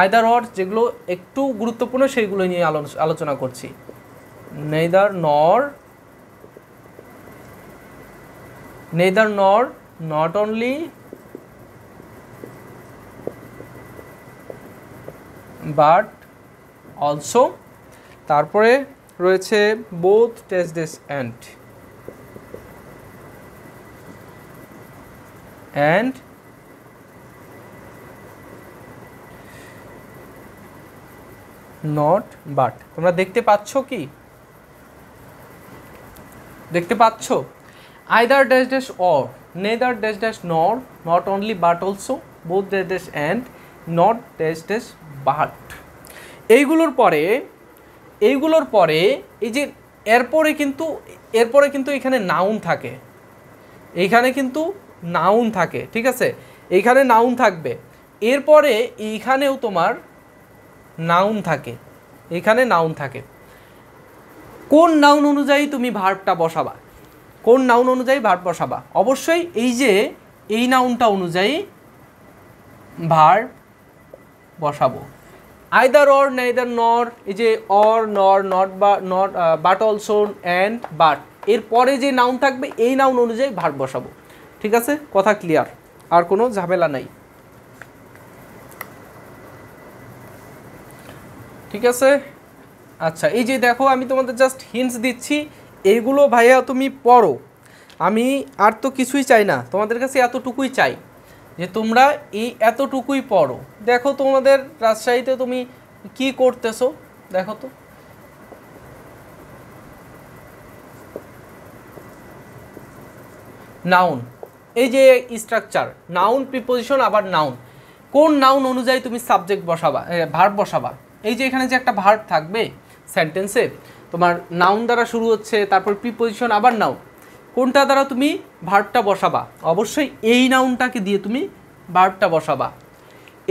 আইদার অর যেগুলো একটু গুরুত্বপূর্ণ সেইগুলো নিয়ে আলোচনা করছি। নেইদার নর, নেইদার নর, নট অনলি, বাট অলসো, তারপরে রয়েছে both test dash and not but. তোমরা দেখতে পাচ্ছ কি? দেখতে পাচ্ছ? Either dash dash or, neither dash dash nor, not only but also, both dash dash and, not dash dash but. এইগুলোর পরে এই যে এরপরে কিন্তু এখানে নাউন থাকে, এইখানে কিন্তু নাউন থাকে। ঠিক আছে? এইখানে নাউন থাকবে, এরপরে এইখানেও তোমার নাউন থাকে, এখানে নাউন থাকে। কোন নাউন অনুযায়ী তুমি ভার্বটা বসাবা, কোন নাউন অনুযায়ী ভার্ব বসাবা? অবশ্যই এই যে এই নাউনটা অনুযায়ী ভার্ব বসাবো। আইদার অর, নেইদার নর, এই যে অর, নর, নট বা not, but also, and, but, এর পরে যে নাউন থাকবে এই নাউন অনুযায়ী ভার্ব বসাবো। ঠিক আছে, কথা ক্লিয়ার, আর কোনো ঝামেলা নাই। ঠিক আছে, আচ্ছা এই যে দেখো আমি তোমাদের জাস্ট হিন্টস দিচ্ছি, এইগুলো ভাইয়া তুমি পড়ো, আমি আর তো কিছুই চাই না, তোমাদের কাছে এতটুকুই চাই যে তোমরা এই এতটুকুই পড়ো। দেখো তোমাদের রাজশাহীতে তুমি কি করতেছো দেখো তো, নাউন, এই যে স্ট্রাকচার, নাউন, প্রিপোজিশন, আবার নাউন, কোন নাউন অনুযায়ী তুমি সাবজেক্ট বসাবা, ভার্ব বসাবা? এই যে এখানে যে একটা ভার্ব থাকবে সেন্টেন্সে, তোমার নাউন দ্বারা শুরু হচ্ছে, তারপর প্রিপোজিশন, আবার নাউন, কোনটা দ্বারা তুমি ভার্বটা বসাবা? অবশ্যই এই নাউনটাকে দিয়ে তুমি ভার্বটা বসাবা।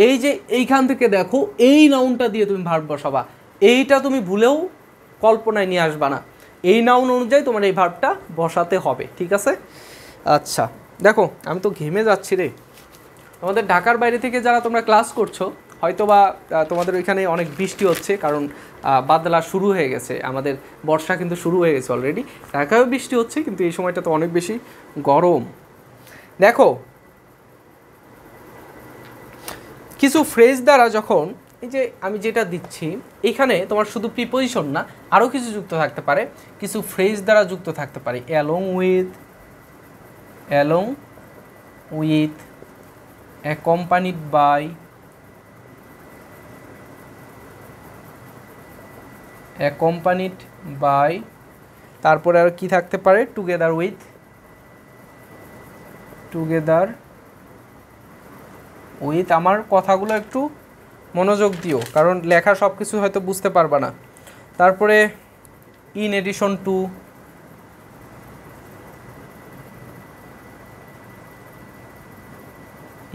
এই যে এইখান থেকে দেখো এই নাউনটা দিয়ে তুমি ভার্ব বসাবা, এইটা তুমি ভুলেও কল্পনায় নিয়ে আসবা না, এই নাউন অনুযায়ী তোমার এই ভার্বটা বসাতে হবে। ঠিক আছে, আচ্ছা দেখো আমি তো ঘেমে যাচ্ছি রে। আমাদের ঢাকার বাইরে থেকে যারা তোমরা ক্লাস করছো, হয়তোবা তোমাদের ওইখানে অনেক বৃষ্টি হচ্ছে, কারণ বাদলা শুরু হয়ে গেছে, আমাদের বর্ষা কিন্তু শুরু হয়ে গেছে অলরেডি। ঢাকায়ও বৃষ্টি হচ্ছে, কিন্তু এই সময়টা তো অনেক বেশি গরম। দেখো কিছু ফ্রেজ দ্বারা যখন, এই যে আমি যেটা দিচ্ছি এখানে তোমার শুধু প্রিপোজিশন না, আরও কিছু যুক্ত থাকতে পারে, কিছু ফ্রেজ দ্বারা যুক্ত থাকতে পারে, along with, along with, accompanied by, accompanied by, তারপরে আর কি থাকতে পারে, টুগেদার উইথ, টুগেদার উইথ। আমার কথাগুলো একটু মনোযোগ দিও, কারণ লেখা সব কিছু হয়তো বুঝতে পারবা না। তারপরে in addition to,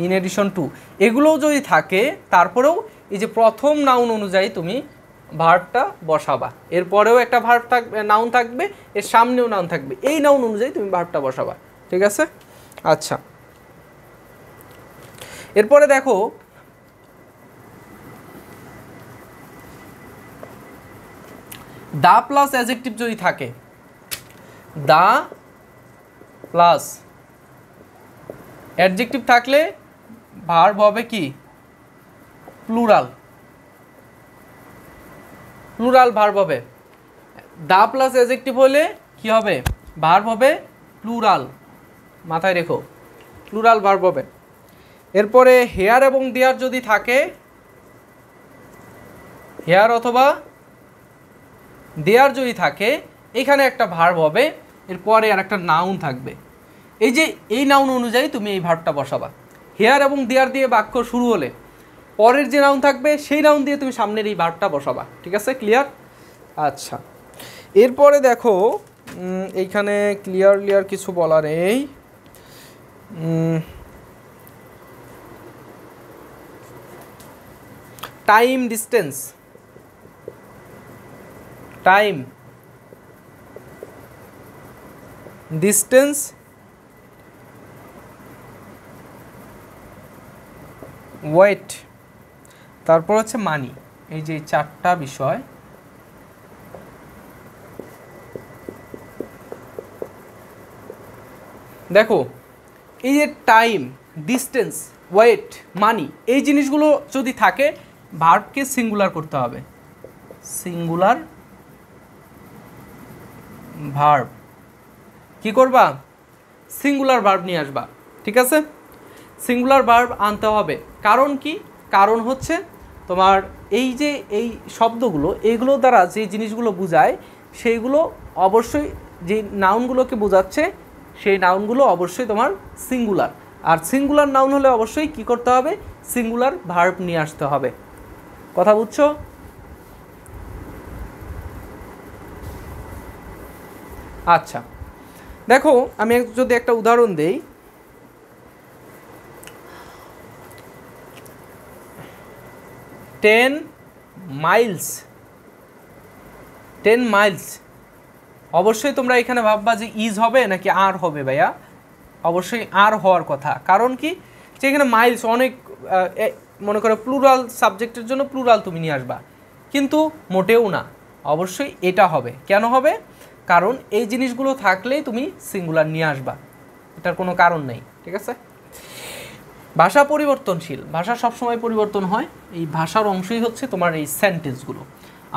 in addition to, এগুলোও যদি থাকে, তারপরেও এই যে প্রথম নাউন অনুযায়ী তুমি ভার্বটা বসাবা, এরপরেও একটা ভার্ব থাকবে, নাউন থাকবে, এর সামনেও নাউন থাকবে, এই নাউন অনুযায়ী তুমি ভার্বটা বসাবা। ঠিক আছে, আচ্ছা এরপরে দেখো দা প্লাস অ্যাডজেক্টিভ যদি থাকে, দা প্লাস অ্যাডজেক্টিভ থাকলে ভার্ব হবে কি, প্লুরাল, প্লুরাল ভার্ব হবে। দা প্লাস অ্যাডজেক্টিভ হলে কি হবে, ভার্ব হবে প্লুরাল, মাথায় রেখো, প্লুরাল ভার্ব হবে। এরপরে হেয়ার এবং দেয়ার যদি থাকে, হেয়ার অথবা দেয়ার যদি থাকে, এখানে একটা ভার্ব হবে, এরপরে আর একটা নাউন থাকবে, এই যে এই নাউন অনুযায়ী তুমি এই ভার্বটা বসাবা। হেয়ার এবং দেয়ার দিয়ে বাক্য শুরু হলে পরের যে নাউন থাকবে সেই নাউন দিয়ে তুমি সামনের এই ভার্বটা বসাবা। ঠিক আছে, ক্লিয়ার? আচ্ছা এরপরে দেখো এইখানে ক্লিয়ারলি আর কিছু বলার নেই। Time, distance, time, distance, weight, তারপর হচ্ছে মানি, এই যে চারটা বিষয়। দেখো এই যে টাইম, ডিস্টেন্স, ওয়েট, মানি, এই জিনিসগুলো যদি থাকে, ভার্বকে সিঙ্গুলার করতে হবে, সিঙ্গুলার ভার্ব। কি করবা, সিঙ্গুলার ভার্ব নিয়ে আসবা। ঠিক আছে, সিঙ্গুলার ভার্ব আনতে হবে। কারণ কি, কারণ হচ্ছে তোমার এই যে এই শব্দগুলো, এইগুলো দ্বারা যে জিনিসগুলো বোঝায় সেইগুলো অবশ্যই, যে নাউনগুলোকে বোঝাচ্ছে সেই নাউনগুলো অবশ্যই তোমার সিঙ্গুলার, আর সিঙ্গুলার নাউন হলে অবশ্যই কি করতে হবে, সিঙ্গুলার ভার্ব নিয়ে আসতে হবে। কথা বুঝছো? আচ্ছা দেখো আমি যদি একটা উদাহরণ দেই, 10 মাইলস, 10 মাইলস অবশ্যই তোমরা এখানে ভাববা যে ইজ হবে নাকি আর হবে ভাইয়া, অবশ্যই আর হওয়ার কথা। কারণ কি যে এখানে মাইলস অনেক, মনে করো প্লুরাল সাবজেক্টের জন্য প্লুরাল তুমি নিয়ে আসবা, কিন্তু মোটেও না, অবশ্যই এটা হবে। কেন হবে? কারণ এই জিনিসগুলো থাকলেই তুমি সিঙ্গুলার নিয়ে আসবা, এটার কোনো কারণ নেই। ঠিক আছে? ভাষা পরিবর্তনশীল, ভাষা সবসময় পরিবর্তন হয়। এই ভাষার অংশই হচ্ছে তোমার এই সেন্টেন্সগুলো।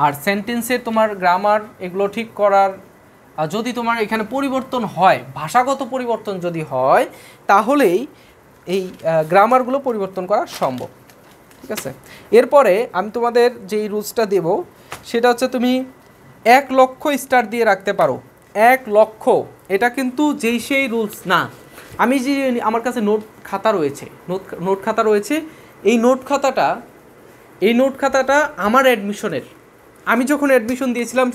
আর সেন্টেন্সের তোমার গ্রামার এগুলো ঠিক করার, যদি তোমার এখানে পরিবর্তন হয়, ভাষাগত পরিবর্তন যদি হয়, তাহলেই এই গ্রামারগুলো পরিবর্তন করা সম্ভব। ঠিক আছে? এরপরে আমি তোমাদের যেই রুলসটা দেব সেটা হচ্ছে তুমি 1 লক্ষ স্টার দিয়ে রাখতে পারো। 1 লক্ষ, এটা কিন্তু যেই সেই রুলস না। আমি যে আমার কাছে নোট খাতা রয়েছে, নোট খাতা রয়েছে, এই নোট খাতাটা আমার অ্যাডমিশনের, আমি যখন অ্যাডমিশন দিয়েছিলাম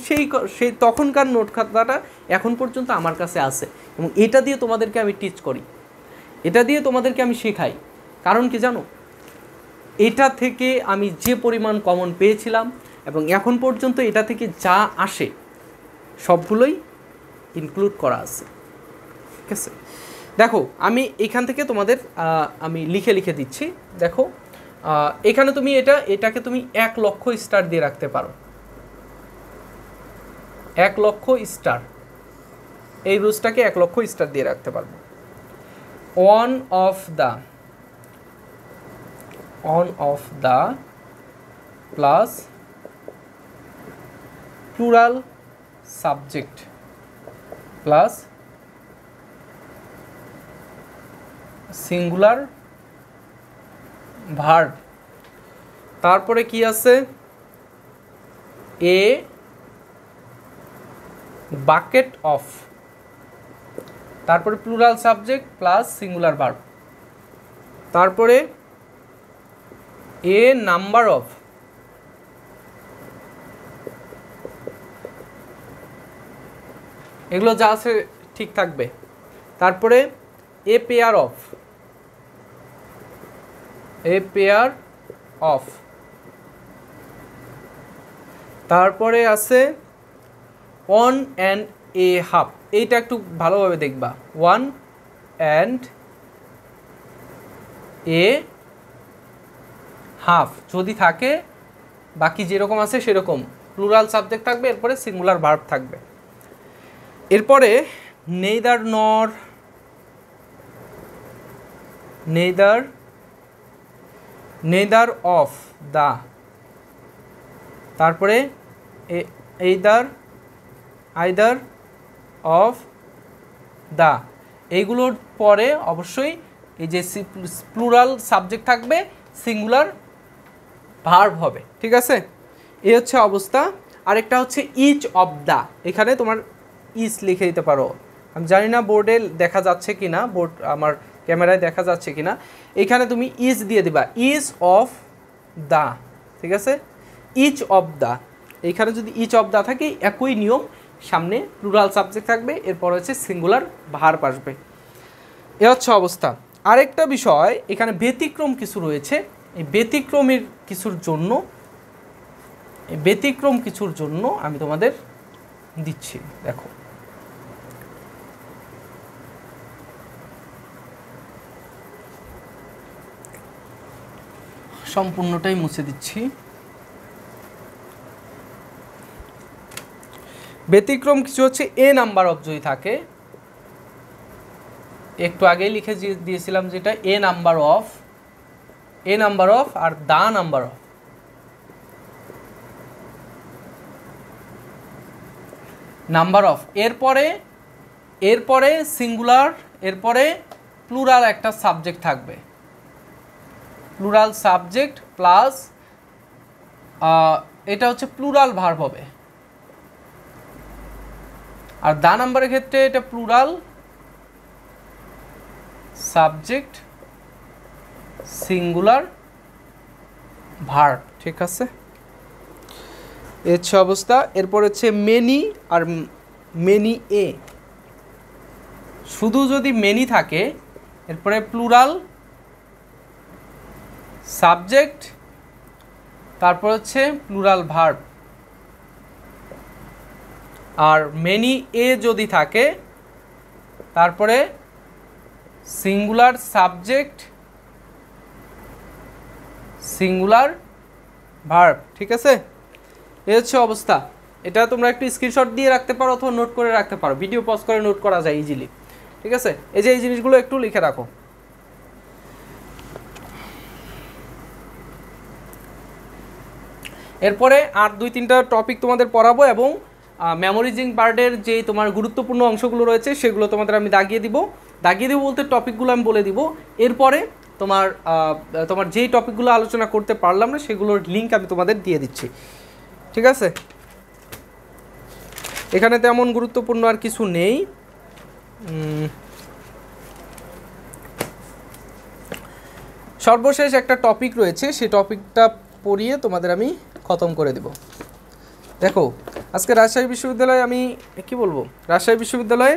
সেই তখনকার নোট খাতাটা এখন পর্যন্ত আমার কাছে আছে, এবং এটা দিয়ে তোমাদেরকে আমি টিচ করি, এটা দিয়ে তোমাদেরকে আমি শেখাই। কারণ কি জানো, এটা থেকে আমি যে পরিমাণ কমন পেয়েছিলাম এবং এখন পর্যন্ত এটা থেকে যা আসে সবগুলোই ইনক্লুড করা আছে। ঠিক আছে? দেখো আমি এখান থেকে তোমাদের আমি লিখে দিচ্ছি। দেখো এখানে তুমি এটাকে তুমি 1 লক্ষ স্টার দিয়ে রাখতে পারো। 1 লক্ষ স্টার, এই রুলসটাকে 1 লক্ষ স্টার দিয়ে রাখতে পারবো। one of the plus plural subject plus singular verb, তারপরে কি আছে, এ বাকেট অফ, তারপরে plural subject plus singular verb, তারপরে এ নাম্বার অফ, এগুলো যা আছে ঠিক থাকবে। তারপরে এ পেয়ার অফ, তারপরে আছে 1 and a half, এইটা একটু ভালোভাবে দেখবা। 1 and a half যদি থাকে, বাকি যেরকম আছে সেরকম প্লুরাল সাবজেক্ট থাকবে, এরপরে সিঙ্গুলার ভার্ব থাকবে। এরপরে নেইদার অফ দা, তারপরে আইদার অফ দা, এইগুলোর পরে অবশ্যই এই যে প্লুরাল সাবজেক্ট থাকবে, সিঙ্গুলার ভার্ব হবে। ঠিক আছে? এই হচ্ছে অবস্থা। আরেকটা হচ্ছে ইচ অফ দা, এখানে তোমার ইজ লিখে দিতে পারো। আমি জানি না বোর্ডে দেখা যাচ্ছে কি না, আমার ক্যামেরায় দেখা যাচ্ছে কি না, এখানে তুমি ইজ দিয়ে দিবা, ইজ অফ দা। ঠিক আছে? ইচ অফ দা, এইখানে যদি ইচ অফ দা থাকে একই নিয়ম, সামনে প্লুরাল সাবজেক্ট থাকবে, এরপর হচ্ছে সিঙ্গুলার ভার্ব আসবে। এ হচ্ছে অবস্থা। আরেকটা বিষয়, এখানে ব্যতিক্রম কিছু রয়েছে, এই ব্যতিক্রম কিছুর জন্য আমি তোমাদের দিচ্ছি। দেখো সম্পূর্ণটাই মুছে দিচ্ছি। ব্যতিক্রম কিছু হচ্ছে এ নাম্বার অফ যদি থাকে, একটু আগেই লিখে দিয়েছিলাম যেটা এ নাম্বার অফ আর দা নাম্বার অফ, এরপরে সিঙ্গুলার, এরপরে প্লুরাল একটা সাবজেক্ট থাকবে, প্লুরাল সাবজেক্ট প্লাস এটা হচ্ছে প্লুরাল ভার্ব হবে। আর দা নাম্বারের ক্ষেত্রে এটা প্লুরাল সাবজেক্ট সিঙ্গুলার ভার্ব। ঠিক আছে? এর হচ্ছে অবস্থা। এরপর হচ্ছে মেনি আর মেনি এ, শুধু যদি মেনি থাকে, এরপরে প্লুরাল সাবজেক্ট, তারপর হচ্ছে plural verb, are many a যদি থাকে তারপরে সিঙ্গুলার সাবজেক্ট সিঙ্গুলার ভার্ব। ঠিক আছে, এই হচ্ছে অবস্থা। এটা তোমরা একটু স্ক্রিনশট দিয়ে রাখতে পারো অথবা নোট করে রাখতে পারো, ভিডিও পজ করে নোট করা যায় ইজিলি। ঠিক আছে, এই যে এই জিনিসগুলো একটু লিখে রাখো। এরপরে আর 2-3টা টপিক তোমাদের পড়াবো এবং মেমোরাইজিং পার্টের যে তোমার গুরুত্বপূর্ণ অংশগুলো রয়েছে সেগুলো তোমাদের আমি দাগিয়ে দিব বলতে টপিকগুলো আমি বলে দিব। এরপরে তোমার যেই টপিকগুলো আলোচনা করতে পারলাম না সেগুলোর লিঙ্ক আমি তোমাদের দিয়ে দিচ্ছি। ঠিক আছে, এখানে তেমন গুরুত্বপূর্ণ আর কিছু নেই। সর্বশেষ একটা টপিক রয়েছে, সেই টপিকটা পড়িয়ে তোমাদের আমি খতম করে দেব। দেখো, আজকে রাজশাহী বিশ্ববিদ্যালয়ে আমি কি বলবো, রাজশাহী বিশ্ববিদ্যালয়ে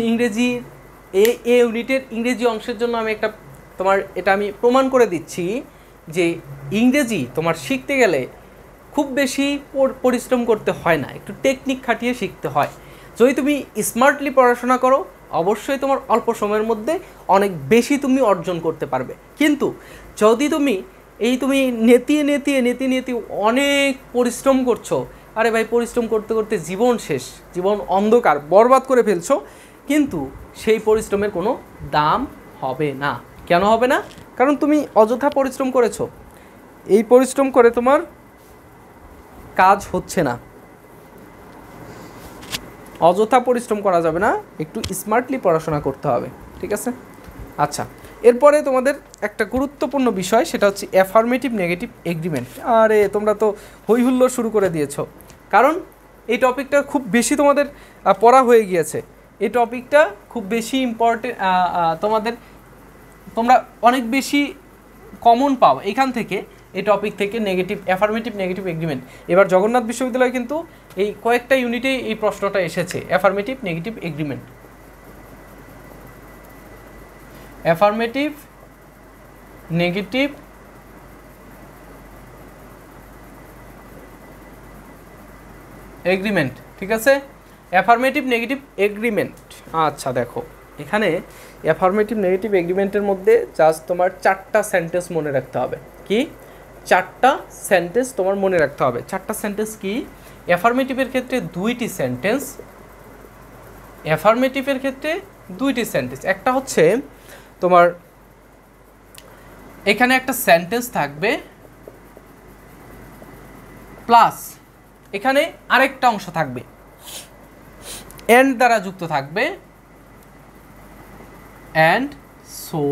ইংরেজি এ ইউনিটের ইংরেজি অংশের জন্য আমি এটা আমি প্রমাণ করে দিচ্ছি যে ইংরেজি তোমার শিখতে গেলে খুব বেশি পরিশ্রম করতে হয় না, একটু টেকনিক খাটিয়ে শিখতে হয়। যদি তুমি স্মার্টলি পড়াশোনা করো অবশ্যই তোমার অল্প সময়ের মধ্যে অনেক বেশি তুমি অর্জন করতে পারবে। কিন্তু যদি তুমি নেতিয়ে অনেক পরিশ্রম করছো, আরে ভাই পরিশ্রম করতে করতে জীবন শেষ, জীবন অন্ধকার, বরবাদ করে ফেলছো, কিন্তু সেই পরিশ্রমের কোনো দাম হবে না। কেন হবে না? কারণ তুমি অযথা পরিশ্রম করেছো, এই পরিশ্রম করে তোমার কাজ হচ্ছে না। অযথা পরিশ্রম করা যাবে না, একটু স্মার্টলি পড়াশোনা করতে হবে। ঠিক আছে, আচ্ছা, এরপরে তোমাদের একটা গুরুত্বপূর্ণ বিষয়, সেটা হচ্ছে অ্যাফার্মেটিভ নেগেটিভ এগ্রিমেন্ট। আরে তোমরা তো হই হুল্লোড় শুরু করে দিয়েছো, কারণ এই টপিকটা খুব বেশি তোমাদের পড়া হয়ে গিয়েছে। এই টপিকটা খুব বেশি ইম্পর্টেন্ট, তোমরা অনেক বেশি কমন পাও এখান থেকে, এই টপিক থেকে অ্যাফার্মেটিভ নেগেটিভ এগ্রিমেন্ট। এবার জগন্নাথ বিশ্ববিদ্যালয়ে কিন্তু এই কয়েকটা ইউনিটে এই প্রশ্নটা এসেছে, affirmative negative agreement. Affirmative negative agreement. ঠিক আছে, অ্যাফার্মেটিভ নেগেটিভ এগ্রিমেন্ট। আচ্ছা দেখো, এখানে অ্যাফার্মেটিভ নেগেটিভ এগ্রিমেন্টের মধ্যে জাস্ট তোমার 4টা সেন্টেন্স মনে রাখতে হবে। কি 4টা সেন্টেন্স তোমার মনে রাখতে হবে? 4টা সেন্টেন্স কি? অ্যাফার্মেটিভের ক্ষেত্রে 2টি সেন্টেন্স, অ্যাফার্মেটিভের ক্ষেত্রে 2টি সেন্টেন্স। একটা হচ্ছে তোমার এখানে একটা সেন্টেন্স থাকবে প্লাস এখানে আরেকটা অংশ থাকবে, এন্ড দ্বারা যুক্ত থাকবে, অ্যান্ড সো,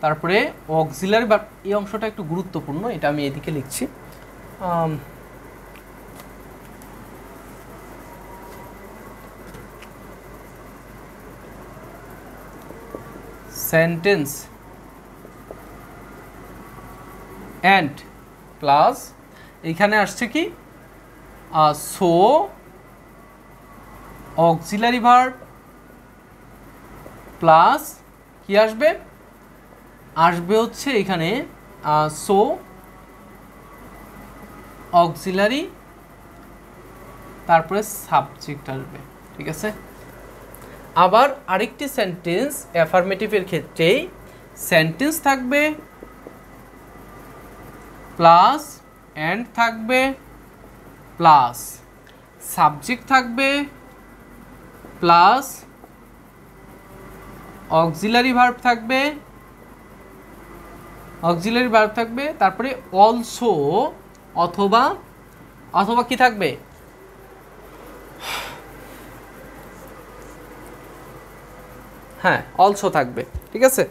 তারপরে অক্সিলারি ভার্ব। এই অংশটা একটু গুরুত্বপূর্ণ, এটা আমি এদিকে লিখছি। সেন্টেন্স অ্যান্ড প্লাস এইখানে আসছে কি সো, অক্সিলারি ভার্ব প্লাস কি আসবে? আসবে হচ্ছে এখানে সো অক্সিলারি, তারপরে সাবজেক্ট আসবে। ঠিক আছে, আবার আরেকটি সেন্টেন্স অ্যাফার্মেটিভের ক্ষেত্রেই সেন্টেন্স থাকবে প্লাস অ্যান্ড থাকবে প্লাস সাবজেক্ট থাকবে প্লাস অক্সিলারি ভার্ব থাকবে, তারপরে অলসো অথবা কি থাকবে? হ্যাঁ, অলসো থাকবে। ঠিক আছে,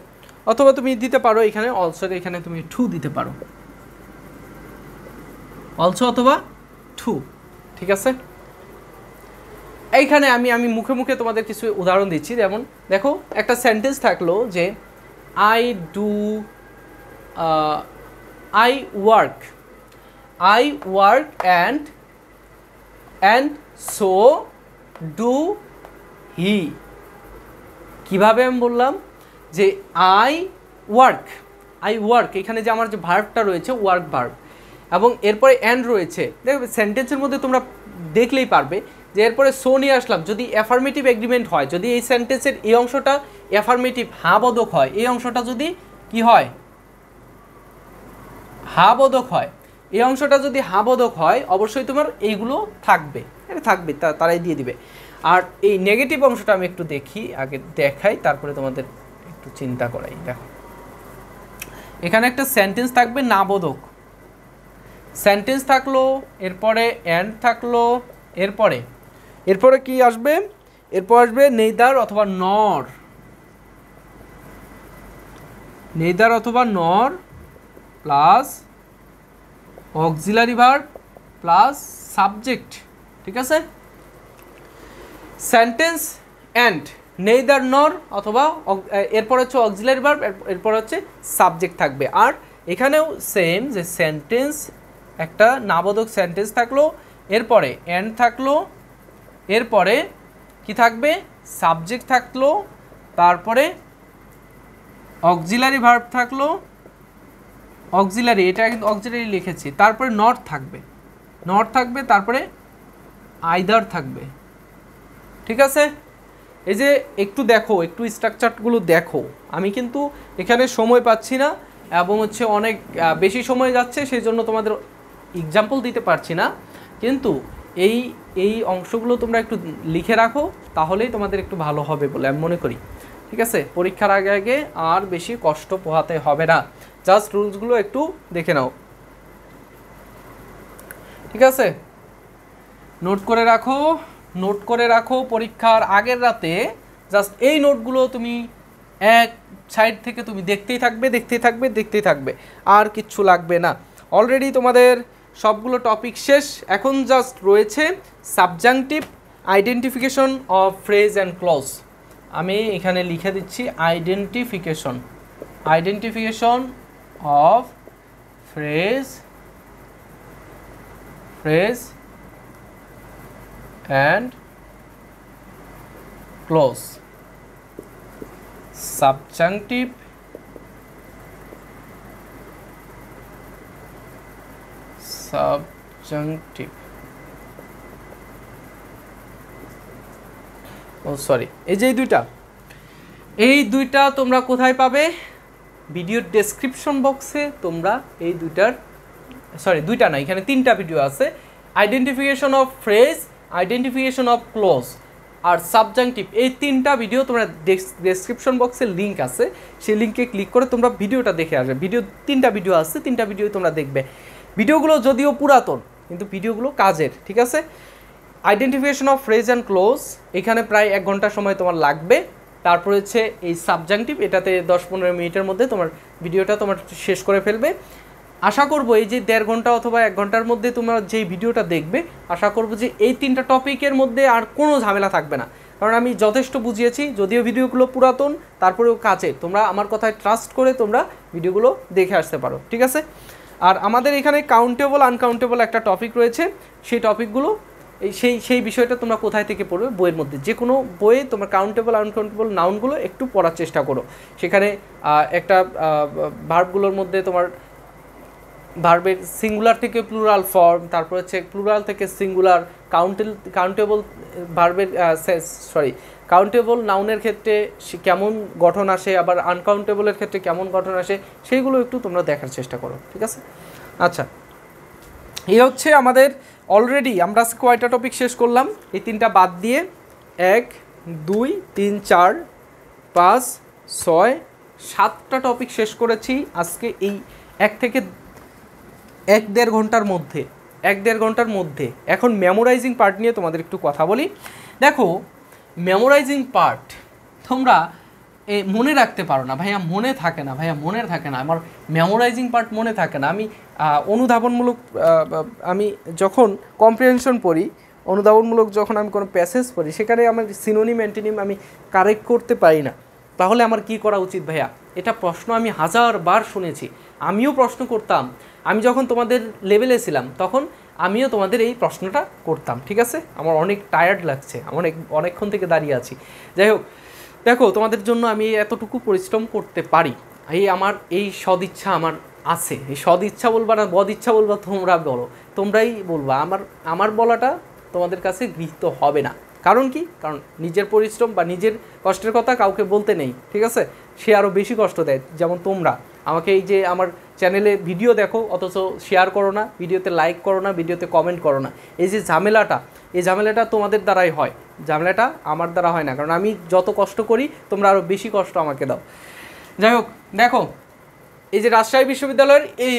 অথবা তুমি দিতে পারো এখানে অলসো, এখানে তুমি টু দিতে পারো, অলসো অথবা টু। ঠিক আছে, এইখানে আমি মুখে মুখে তোমাদের কিছু উদাহরণ দিচ্ছি। যেমন দেখো, একটা সেন্টেন্স থাকলো যে I work and so do he. কিভাবে আমি বললাম যে আই ওয়ার্ক, এখানে যে আমার যে ভার্বটা রয়েছে ওয়ার্ক ভার্ব, এবং এরপরে অ্যান্ড রয়েছে। দেখবে সেন্টেন্সের মধ্যে তোমরা দেখলেই পারবে যে এরপরে সো নিয়ে আসলাম, যদি অ্যাফার্মেটিভ এগ্রিমেন্ট হয়, যদি এই সেন্টেন্সের এই অংশটা অ্যাফার্মেটিভ হাবোধক হয়, এই অংশটা যদি কি হয় হাবোধক হয়, এই অংশটা যদি হাবোধক হয় অবশ্যই তোমার এইগুলো থাকবে, এটা থাকবে, তারাই দিয়ে দিবে। আর এই নেগেটিভ অংশটা আমি একটু দেখি, আগে দেখাই তারপরে তোমাদের একটু চিন্তা করাই। দেখো এখানে একটা সেন্টেন্স থাকবে নাবোধক, সেন্টেন্স থাকলো, এরপরে অ্যান্ড থাকলো, এরপরে কি আসবে, এরপর আসবে নেইদার অথবা নর, নেইদার অথবা নর plus auxiliary verb plus subject, ঠিক আছে। সেন্টেন্স অ্যান্ড নেইদার নর অথবা এরপর হচ্ছে অক্সিলারি ভার্ব, এরপর হচ্ছে সাবজেক্ট থাকবে। আর এখানেও সেম, যে সেন্টেন্স একটা নাবোধক সেন্টেন্স থাকলো, এরপরে অ্যান্ড থাকলো, এরপরে কি থাকবে সাবজেক্ট থাকলো, তারপরে অক্সিলারি ভার্ব থাকলো, অক্সিলারি, এটা কিন্তু অক্সিলারি লিখেছি, তারপরে নট থাকবে, তারপরে আইদার থাকবে, ঠিক আছে। এই যে একটু দেখো, একটু স্ট্রাকচারগুলো দেখো, আমি কিন্তু এখানে সময় পাচ্ছি না এবং হচ্ছে অনেক বেশি সময় যাচ্ছে, সেই জন্য তোমাদের এক্সাম্পল দিতে পারছি না, কিন্তু এই অংশগুলো তোমরা একটু লিখে রাখো, তাহলেই তোমাদের একটু ভালো হবে বলে আমি মনে করি, ঠিক আছে। পরীক্ষার আগে আর বেশি কষ্ট পোহাতে হবে না, জাস্ট রুলসগুলো একটু দেখে নাও, ঠিক আছে। নোট করে রাখো পরীক্ষার আগের রাতে, জাস্ট এই নোটগুলো তুমি এক সাইড থেকে তুমি দেখতেই থাকবে, আর কিচ্ছু লাগবে না। অলরেডি তোমাদের সবগুলো টপিক শেষ, এখন জাস্ট রয়েছে subjunctive identification of phrase and clause. আমি এখানে লিখে দিচ্ছি identification of phrase and clause, subjunctive এই দুইটা তোমরা কোথায় পাবে, ভিডিওর ডেসক্রিপশন বক্সে তোমরা এই দুইটা না, এখানে 3টা ভিডিও আছে, identification of phrase, identification of clause আর সাবজাংটিভ, এই 3টা ভিডিও তোমরা ডেসক্রিপশন বক্সে লিঙ্ক আছে, সেই লিঙ্কে ক্লিক করে তোমরা ভিডিওটা দেখে আসবে। 3টা ভিডিও আছে, 3টা ভিডিও তোমরা দেখবে। ভিডিওগুলো যদিও পুরাতন কিন্তু ভিডিওগুলো কাজের, ঠিক আছে। Identification of phrase and clause, এখানে প্রায় 1 ঘন্টা সময় তোমার লাগবে। তারপর হচ্ছে এই সাবজাংটিভ, এটাতে 10-15 মিনিটের মধ্যে তোমার ভিডিওটা তোমার শেষ করে ফেলবে। আশা করব এই যে 1.5 ঘন্টা অথবা 1 ঘন্টার মধ্যে তোমরা যেই ভিডিওটা দেখবে, আশা করব যে এই 3টা টপিকের মধ্যে আর কোনো ঝামেলা থাকবে না, কারণ আমি যথেষ্ট বুঝিয়েছি, যদিও ভিডিওগুলো পুরাতন তারপরেও কাছে, তোমরা আমার কথায় ট্রাস্ট করে তোমরা ভিডিওগুলো দেখে আসতে পারো, ঠিক আছে। আর আমাদের এখানে কাউন্টেবল আনকাউন্টেবল একটা টপিক রয়েছে, সেই টপিকগুলো সেই বিষয়টা তোমরা কোথায় থেকে পড়বে, বইয়ের মধ্যে, যে কোনো বইয়ে তোমার কাউন্টেবল আনকাউন্টেবল নাউনগুলো একটু পড়ার চেষ্টা করো। সেখানে একটা ভার্বগুলোর মধ্যে তোমার ভার্বের সিঙ্গুলার থেকে প্লুরাল ফর্ম, তারপর হচ্ছে প্লুরাল থেকে সিঙ্গুলার, কাউন্টেবল ভার্বের কাউন্টেবল নাউনের ক্ষেত্রে কেমন গঠন আসে, আবার আনকাউন্টেবলের ক্ষেত্রে কেমন গঠন আসে, সেইগুলো একটু তোমরা দেখার চেষ্টা করো, ঠিক আছে। আচ্ছা, এই হচ্ছে আমাদের অলরেডি আমরা কয়টা টপিক শেষ করলাম, এই 3টা বাদ দিয়ে 1, 2, 3, 4, 5, 6, 7টা টপিক শেষ করেছি আজকে এই 1-1.5 ঘন্টার মধ্যে। এখন মেমোরাইজিং পার্ট নিয়ে তোমাদের একটু কথা বলি। দেখো, মেমোরাইজিং পার্ট তোমরা মনে রাখতে পারো না, ভাইয়া মনে থাকে না, আমার মেমোরাইজিং পার্ট মনে থাকে না। আমি অনুধাবনমূলক, আমি যখন কম্প্রিহেনশন পড়ি, অনুধাবনমূলক যখন আমি কোনো প্যাসেজ পড়ি, সেখানে আমার সিনোনিম অ্যান্টিনিম আমি কারেক্ট করতে পারি না, তাহলে আমার কি করা উচিত ভাইয়া? এটা প্রশ্ন আমি 1000বার শুনেছি, আমিও প্রশ্ন করতাম। আমি যখন তোমাদের লেভেলে ছিলাম তখন আমিও তোমাদের এই প্রশ্নটা করতাম, ঠিক আছে। আমার অনেক টায়ার্ড লাগছে, অনেকক্ষণ থেকে দাঁড়িয়ে আছি। যাই হোক, দেখো তোমাদের জন্য আমি এতটুকু পরিশ্রম করতে পারি, আমার এই সদিচ্ছা আমার আছে। এই সদিচ্ছা বলবা না বদ ইচ্ছা বলবা, তোমরা বলো, তোমরাই বলবা। আমার বলাটা তোমাদের কাছে গৃহীত হবে না। কারণ কি? কারণ নিজের পরিশ্রম বা নিজের কষ্টের কথা কাউকে বলতে নেই, ঠিক আছে? সে আরও বেশি কষ্ট দেয়। যেমন তোমরা আমাকে এই যে আমার চ্যানেলে ভিডিও দেখো অথচ শেয়ার করো না, ভিডিওতে লাইক করো না, ভিডিওতে কমেন্ট করো না, এই যে ঝামেলাটা, এই ঝামেলাটা তোমাদের দ্বারাই হয়, ঝামেলাটা আমার দ্বারা হয় না। কারণ আমি যত কষ্ট করি তোমরা আরও বেশি কষ্ট আমাকে দাও। যাই হোক, দেখো এই যে রাজশাহী বিশ্ববিদ্যালয়ের এই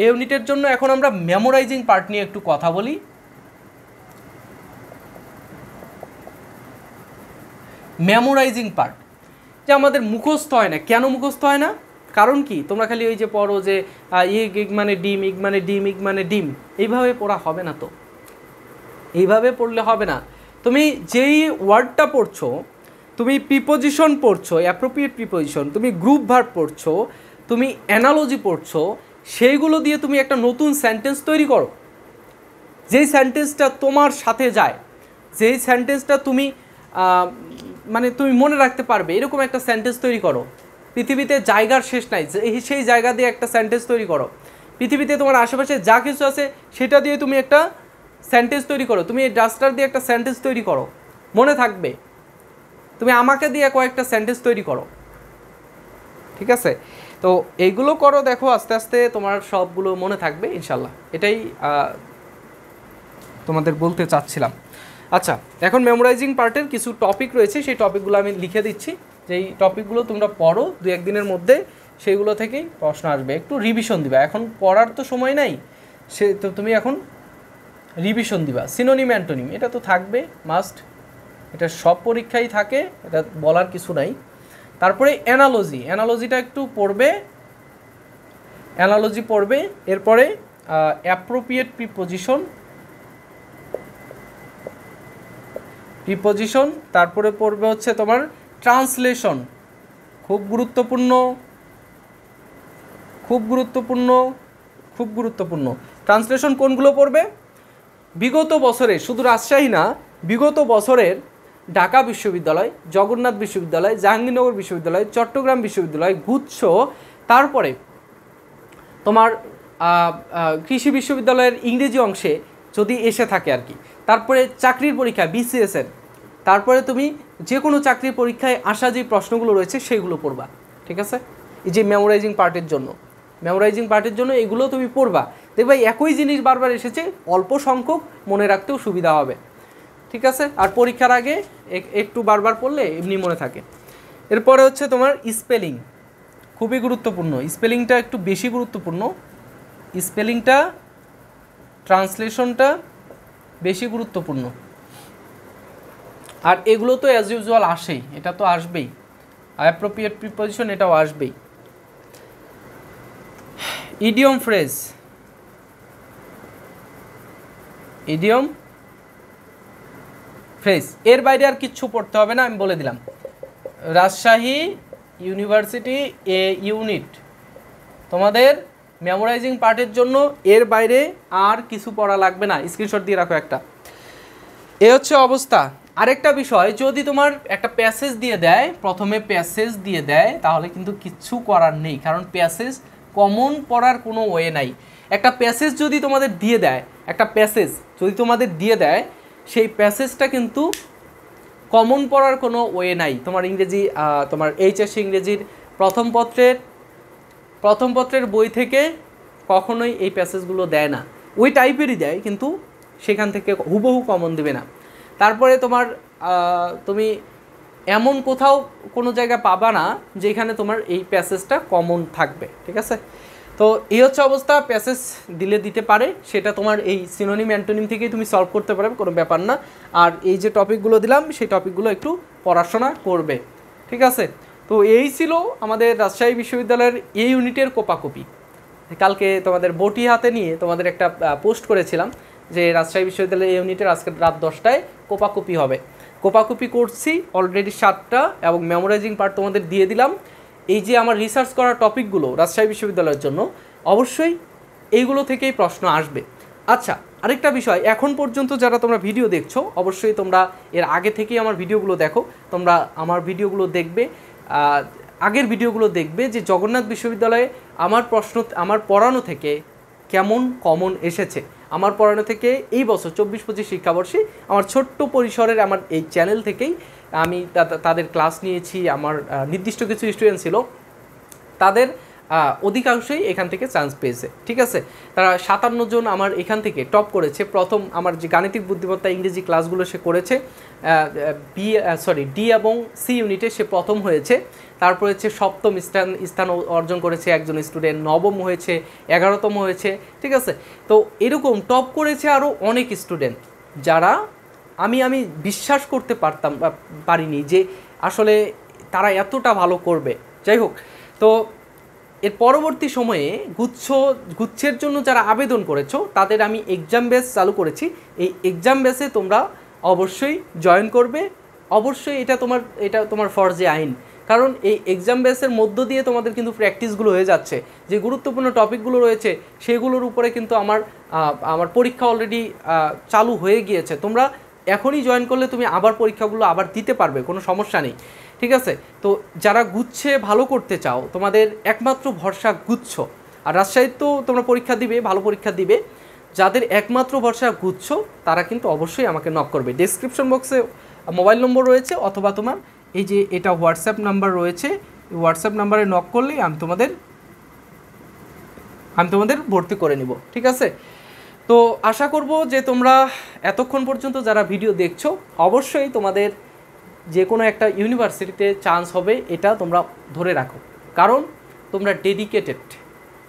ইউনিটের জন্য এখন আমরা মেমোরাইজিং পার্ট নিয়ে একটু কথা বলি। মেমোরাইজিং পার্ট যে আমাদের মুখস্থ হয় না। কেন মুখস্থ হয় না? কারণ কি? তোমরা খালি ওই যে পড়ো যে ইগ মানে ডিম, ইগ মানে ডিম, ইগ মানে ডিম, এইভাবে পড়া হবে না। তো এইভাবে পড়লে হবে না। তুমি যেই ওয়ার্ডটা পড়ছো, তুমি প্রিপোজিশন পড়ছো, অ্যাপ্রোপ্রিয়েট প্রিপোজিশন, তুমি গ্রুপ ভার্ব পড়ছো, তুমি অ্যানালজি পড়ছো, সেইগুলো দিয়ে তুমি একটা নতুন সেন্টেন্স তৈরি করো। যেই সেন্টেন্সটা তোমার সাথে যায়, যেই সেন্টেন্সটা তুমি মানে তুমি মনে রাখতে পারবে, এরকম একটা সেন্টেন্স তৈরি করো। পৃথিবীতে জায়গার শেষ নাই, সেই জায়গা দিয়ে একটা সেন্টেন্স তৈরি করো। পৃথিবীতে তোমার আশেপাশে যা কিছু আছে সেটা দিয়ে তুমি একটা সেন্টেন্স তৈরি করো। তুমি এই ডাস্টার দিয়ে একটা সেন্টেন্স তৈরি করো, মনে থাকবে। তুমি আমাকে দিয়ে কয়েকটা সেন্টেন্স তৈরি করো, ঠিক আছে? তো এইগুলো করো, দেখো আস্তে আস্তে তোমার সবগুলো মনে থাকবে ইনশাল্লাহ। এটাই তোমাদের বলতে চাচ্ছিলাম। আচ্ছা, এখন মেমোরাইজিং পার্টের কিছু টপিক রয়েছে, সেই টপিকগুলো আমি লিখে দিচ্ছি। যেই টপিকগুলো তোমরা পড়ো 2-1 দিনের মধ্যে, সেইগুলো থেকেই প্রশ্ন আসবে। একটু রিভিশন দিবা, এখন পড়ার তো সময় নাই, সে তো তুমি এখন রিভিশন দিবা। সিনোনিম অ্যান্টোনিম এটা তো থাকবে মাস্ট, এটা সব পরীক্ষায় থাকে, এটা বলার কিছু নাই। তারপরে অ্যানালজিটা একটু পড়বে, অ্যানালজি পড়বে। এরপরে অ্যাপ্রোপ্রিয়েট প্রিপোজিশন, তারপরে পড়বে হচ্ছে তোমার ট্রান্সলেশন, খুব গুরুত্বপূর্ণ। ট্রান্সলেশন কোনগুলো পড়বে? বিগত বছরে, শুধু রাজশাহী না, বিগত বছরের ঢাকা বিশ্ববিদ্যালয়, জগন্নাথ বিশ্ববিদ্যালয়, জাহাঙ্গীরনগর বিশ্ববিদ্যালয়, চট্টগ্রাম বিশ্ববিদ্যালয়, গুচ্ছ, তারপরে তোমার কৃষি বিশ্ববিদ্যালয়ের ইংরেজি অংশে যদি এসে থাকে আর কি, তারপরে চাকরির পরীক্ষা বিসিএসের, তারপরে তুমি যে কোনো চাকরির পরীক্ষায় আসা যে প্রশ্নগুলো রয়েছে সেইগুলো পড়বা, ঠিক আছে? এই যে মেমোরাইজিং পার্টের জন্য এগুলো তুমি পড়বা। দেখবা একই জিনিস বারবার এসেছে, অল্প সংখ্যক মনে রাখতেও সুবিধা হবে, ঠিক আছে? আর পরীক্ষার আগে একটু বারবার পড়লে এমনি মনে থাকে। এরপরে হচ্ছে তোমার স্পেলিং, খুবই গুরুত্বপূর্ণ। স্পেলিংটা একটু বেশি গুরুত্বপূর্ণ, স্পেলিংটা, ট্রান্সলেশনটা বেশি গুরুত্বপূর্ণ। আর এগুলো তো অ্যাজ ইউজুয়াল আসেই, এটা তো আসবেই। অ্যাপ্রোপ্রিয়েট প্রিপোজিশন এটাও আসবেই। ইডিয়ম ফ্রেজ, এর বাইরে আর কিচ্ছু পড়তে হবে না, আমি বলে দিলাম। রাজশাহী ইউনিভার্সিটি এ ইউনিট তোমাদের মেমোরাইজিং পার্টের জন্য এর বাইরে আর কিছু পড়া লাগবে না। স্ক্রিনশট দিয়ে রাখো একটা। এ হচ্ছে অবস্থা। আরেকটা বিষয়, যদি তোমার একটা প্যাসেজ দিয়ে দেয়, প্রথমে প্যাসেজ দিয়ে দেয়, তাহলে কিন্তু কিচ্ছু করার নেই, কারণ প্যাসেজ কমন পড়ার কোনো ওয়ে নাই। একটা প্যাসেজ যদি তোমাদের দিয়ে দেয়, সেই প্যাসেজটা কিন্তু কমন পড়ার কোনো ওয়ে নাই। তোমার ইংরেজি, তোমার এইচএসসি ইংরেজির প্রথম পত্রের বই থেকে কখনোই এই প্যাসেজগুলো দেয় না। ওই টাইপেরই দেয়, কিন্তু সেখান থেকে হুবহু কমন দেবে না। তারপরে তোমার তুমি এমন কোথাও কোনো জায়গা পাবা না যেখানে তোমার এই প্যাসেজটা কমন থাকবে, ঠিক আছে? তো এই হচ্ছে অবস্থা। প্যাসেজ দিতে পারে, সেটা তোমার এই সিনোনিম অ্যান্টোনিম থেকেই তুমি সলভ করতে পারবে, কোনো ব্যাপার না। আর এই যে টপিকগুলো দিলাম, সেই টপিকগুলো একটু পড়াশোনা করবে, ঠিক আছে? তো এই ছিল আমাদের রাজশাহী বিশ্ববিদ্যালয়ের এই ইউনিটের কোপাকুপি। কালকে তোমাদের বটি হাতে নিয়ে তোমাদের একটা পোস্ট করেছিলাম যে রাজশাহী বিশ্ববিদ্যালয়ের এই ইউনিটের আজকে রাত 10টায় কোপাকুপি হবে। কোপাকুপি করছি অলরেডি 7টা, এবং মেমোরাইজিং পার্ট তোমাদের দিয়ে দিলাম। এই যে আমার রিসার্চ করা টপিকগুলো রাজশাহী বিশ্ববিদ্যালয়ের জন্য, অবশ্যই এইগুলো থেকেই প্রশ্ন আসবে। আচ্ছা, আরেকটা বিষয়, এখন পর্যন্ত যারা তোমরা ভিডিও দেখছো, অবশ্যই তোমরা এর আগে থেকেই আমার ভিডিওগুলো দেখো। তোমরা আমার ভিডিওগুলো দেখবে, আগের ভিডিওগুলো দেখবে, যে জগন্নাথ বিশ্ববিদ্যালয়ে আমার পড়ানো থেকে কেমন কমন এসেছে আমার পড়ানো থেকে এই বছর 24-25 শিক্ষাবর্ষে আমার ছোট্ট পরিসরের আমার এই চ্যানেল থেকেই আমি তাদের ক্লাস নিয়েছি। আমার নির্দিষ্ট কিছু স্টুডেন্ট ছিল, তাদের অধিকাংশই এখান থেকে চান্স পেয়েছে। ঠিক আছে, তারা 57 জন আমার এখান থেকে টপ করেছে। প্রথম আমার যে গাণিতিক বুদ্ধিমত্তা ইংরেজি ক্লাসগুলো সে করেছে ডি এবং সি ইউনিটে সে প্রথম হয়েছে। তারপর হচ্ছে 7ম স্থান অর্জন করেছে একজন স্টুডেন্ট, 9ম হয়েছে, 11তম হয়েছে। ঠিক আছে, তো এরকম টপ করেছে আরও অনেক স্টুডেন্ট যারা আমি বিশ্বাস করতে পারিনি যে আসলে তারা এতটা ভালো করবে। যাই হোক, তো এর পরবর্তী সময়ে গুচ্ছের জন্য যারা আবেদন করেছো তাদের আমি এক্সাম বেস চালু করেছি। এই এক্সাম বেসে তোমরা অবশ্যই জয়েন করবে, অবশ্যই এটা তোমার ফরজে আইন। কারণ এই এক্সাম বেসের মধ্য দিয়ে তোমাদের কিন্তু প্র্যাকটিসগুলো হয়ে যাচ্ছে, যে গুরুত্বপূর্ণ টপিকগুলো রয়েছে সেগুলোর উপরে কিন্তু আমার পরীক্ষা অলরেডি চালু হয়ে গিয়েছে। তোমরা এখনই জয়েন করলে তুমি আবার পরীক্ষাগুলো আবার দিতে পারবে, কোনো সমস্যা নেই। ঠিক আছে, তো যারা গুচ্ছে ভালো করতে চাও তোমাদের একমাত্র ভরসা গুচ্ছ। আর রাজশাহীতেও তোমরা পরীক্ষা দিবে, ভালো পরীক্ষা দিবে। যাদের একমাত্র ভরসা গুচ্ছ তারা কিন্তু অবশ্যই আমাকে নক করবে। ডেসক্রিপশন বক্সে মোবাইল নম্বর রয়েছে, অথবা তোমার এই যে এটা হোয়াটসঅ্যাপ নাম্বার রয়েছে, এই হোয়াটসঅ্যাপ নাম্বারে নক করলেই আমি তোমাদের ভর্তি করে নিব। ঠিক আছে, তো আশা করব যে তোমরা এতক্ষণ পর্যন্ত যারা ভিডিও দেখছো অবশ্যই তোমাদের যে কোনো একটা ইউনিভার্সিটিতে চান্স হবে, এটা তোমরা ধরে রাখো। কারণ তোমরা ডেডিকেটেড,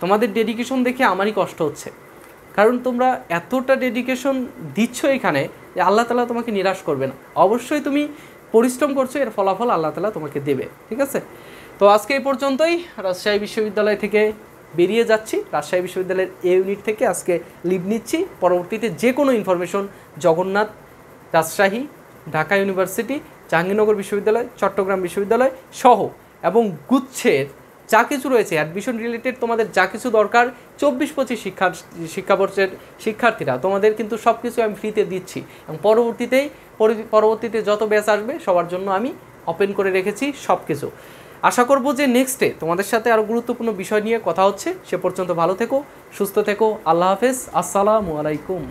তোমাদের ডেডিকেশন দেখে আমারই কষ্ট হচ্ছে। কারণ তোমরা এতটা ডেডিকেশন দিচ্ছ এখানে যে আল্লাহ তাআলা তোমাকে নিরাশ করবে না। অবশ্যই তুমি পরিশ্রম করছো, এর ফলাফল আল্লাহ তাআলা তোমাকে দেবে। ঠিক আছে, তো আজকে এই পর্যন্তই। রাজশাহী বিশ্ববিদ্যালয় থেকে বেরিয়ে যাচ্ছি, রাজশাহী বিশ্ববিদ্যালয়ের এ ইউনিট থেকে আজকে লিভ নিচ্ছি। পরবর্তীতে যে কোনো ইনফরমেশন জগন্নাথ, রাজশাহী, ঢাকা ইউনিভার্সিটি, জাহাঙ্গীরনগর বিশ্ববিদ্যালয়, চট্টগ্রাম বিশ্ববিদ্যালয় সহ এবং গুচ্ছের যা কিছু রয়েছে অ্যাডমিশন রিলেটেড তোমাদের যা কিছু দরকার 24-25 শিক্ষাবর্ষের শিক্ষার্থীরা তোমাদের কিন্তু সব কিছু আমি ফ্রিতে দিচ্ছি। এবং পরবর্তীতে যত ব্যাচ আসবে সবার জন্য আমি ওপেন করে রেখেছি সব কিছু। আশা করব যে নেক্সটে তোমাদের সাথে আরও গুরুত্বপূর্ণ বিষয় নিয়ে কথা হচ্ছে। সে পর্যন্ত ভালো থেকো, সুস্থ থেকো। আল্লাহ হাফেজ, আসসালামু আলাইকুম।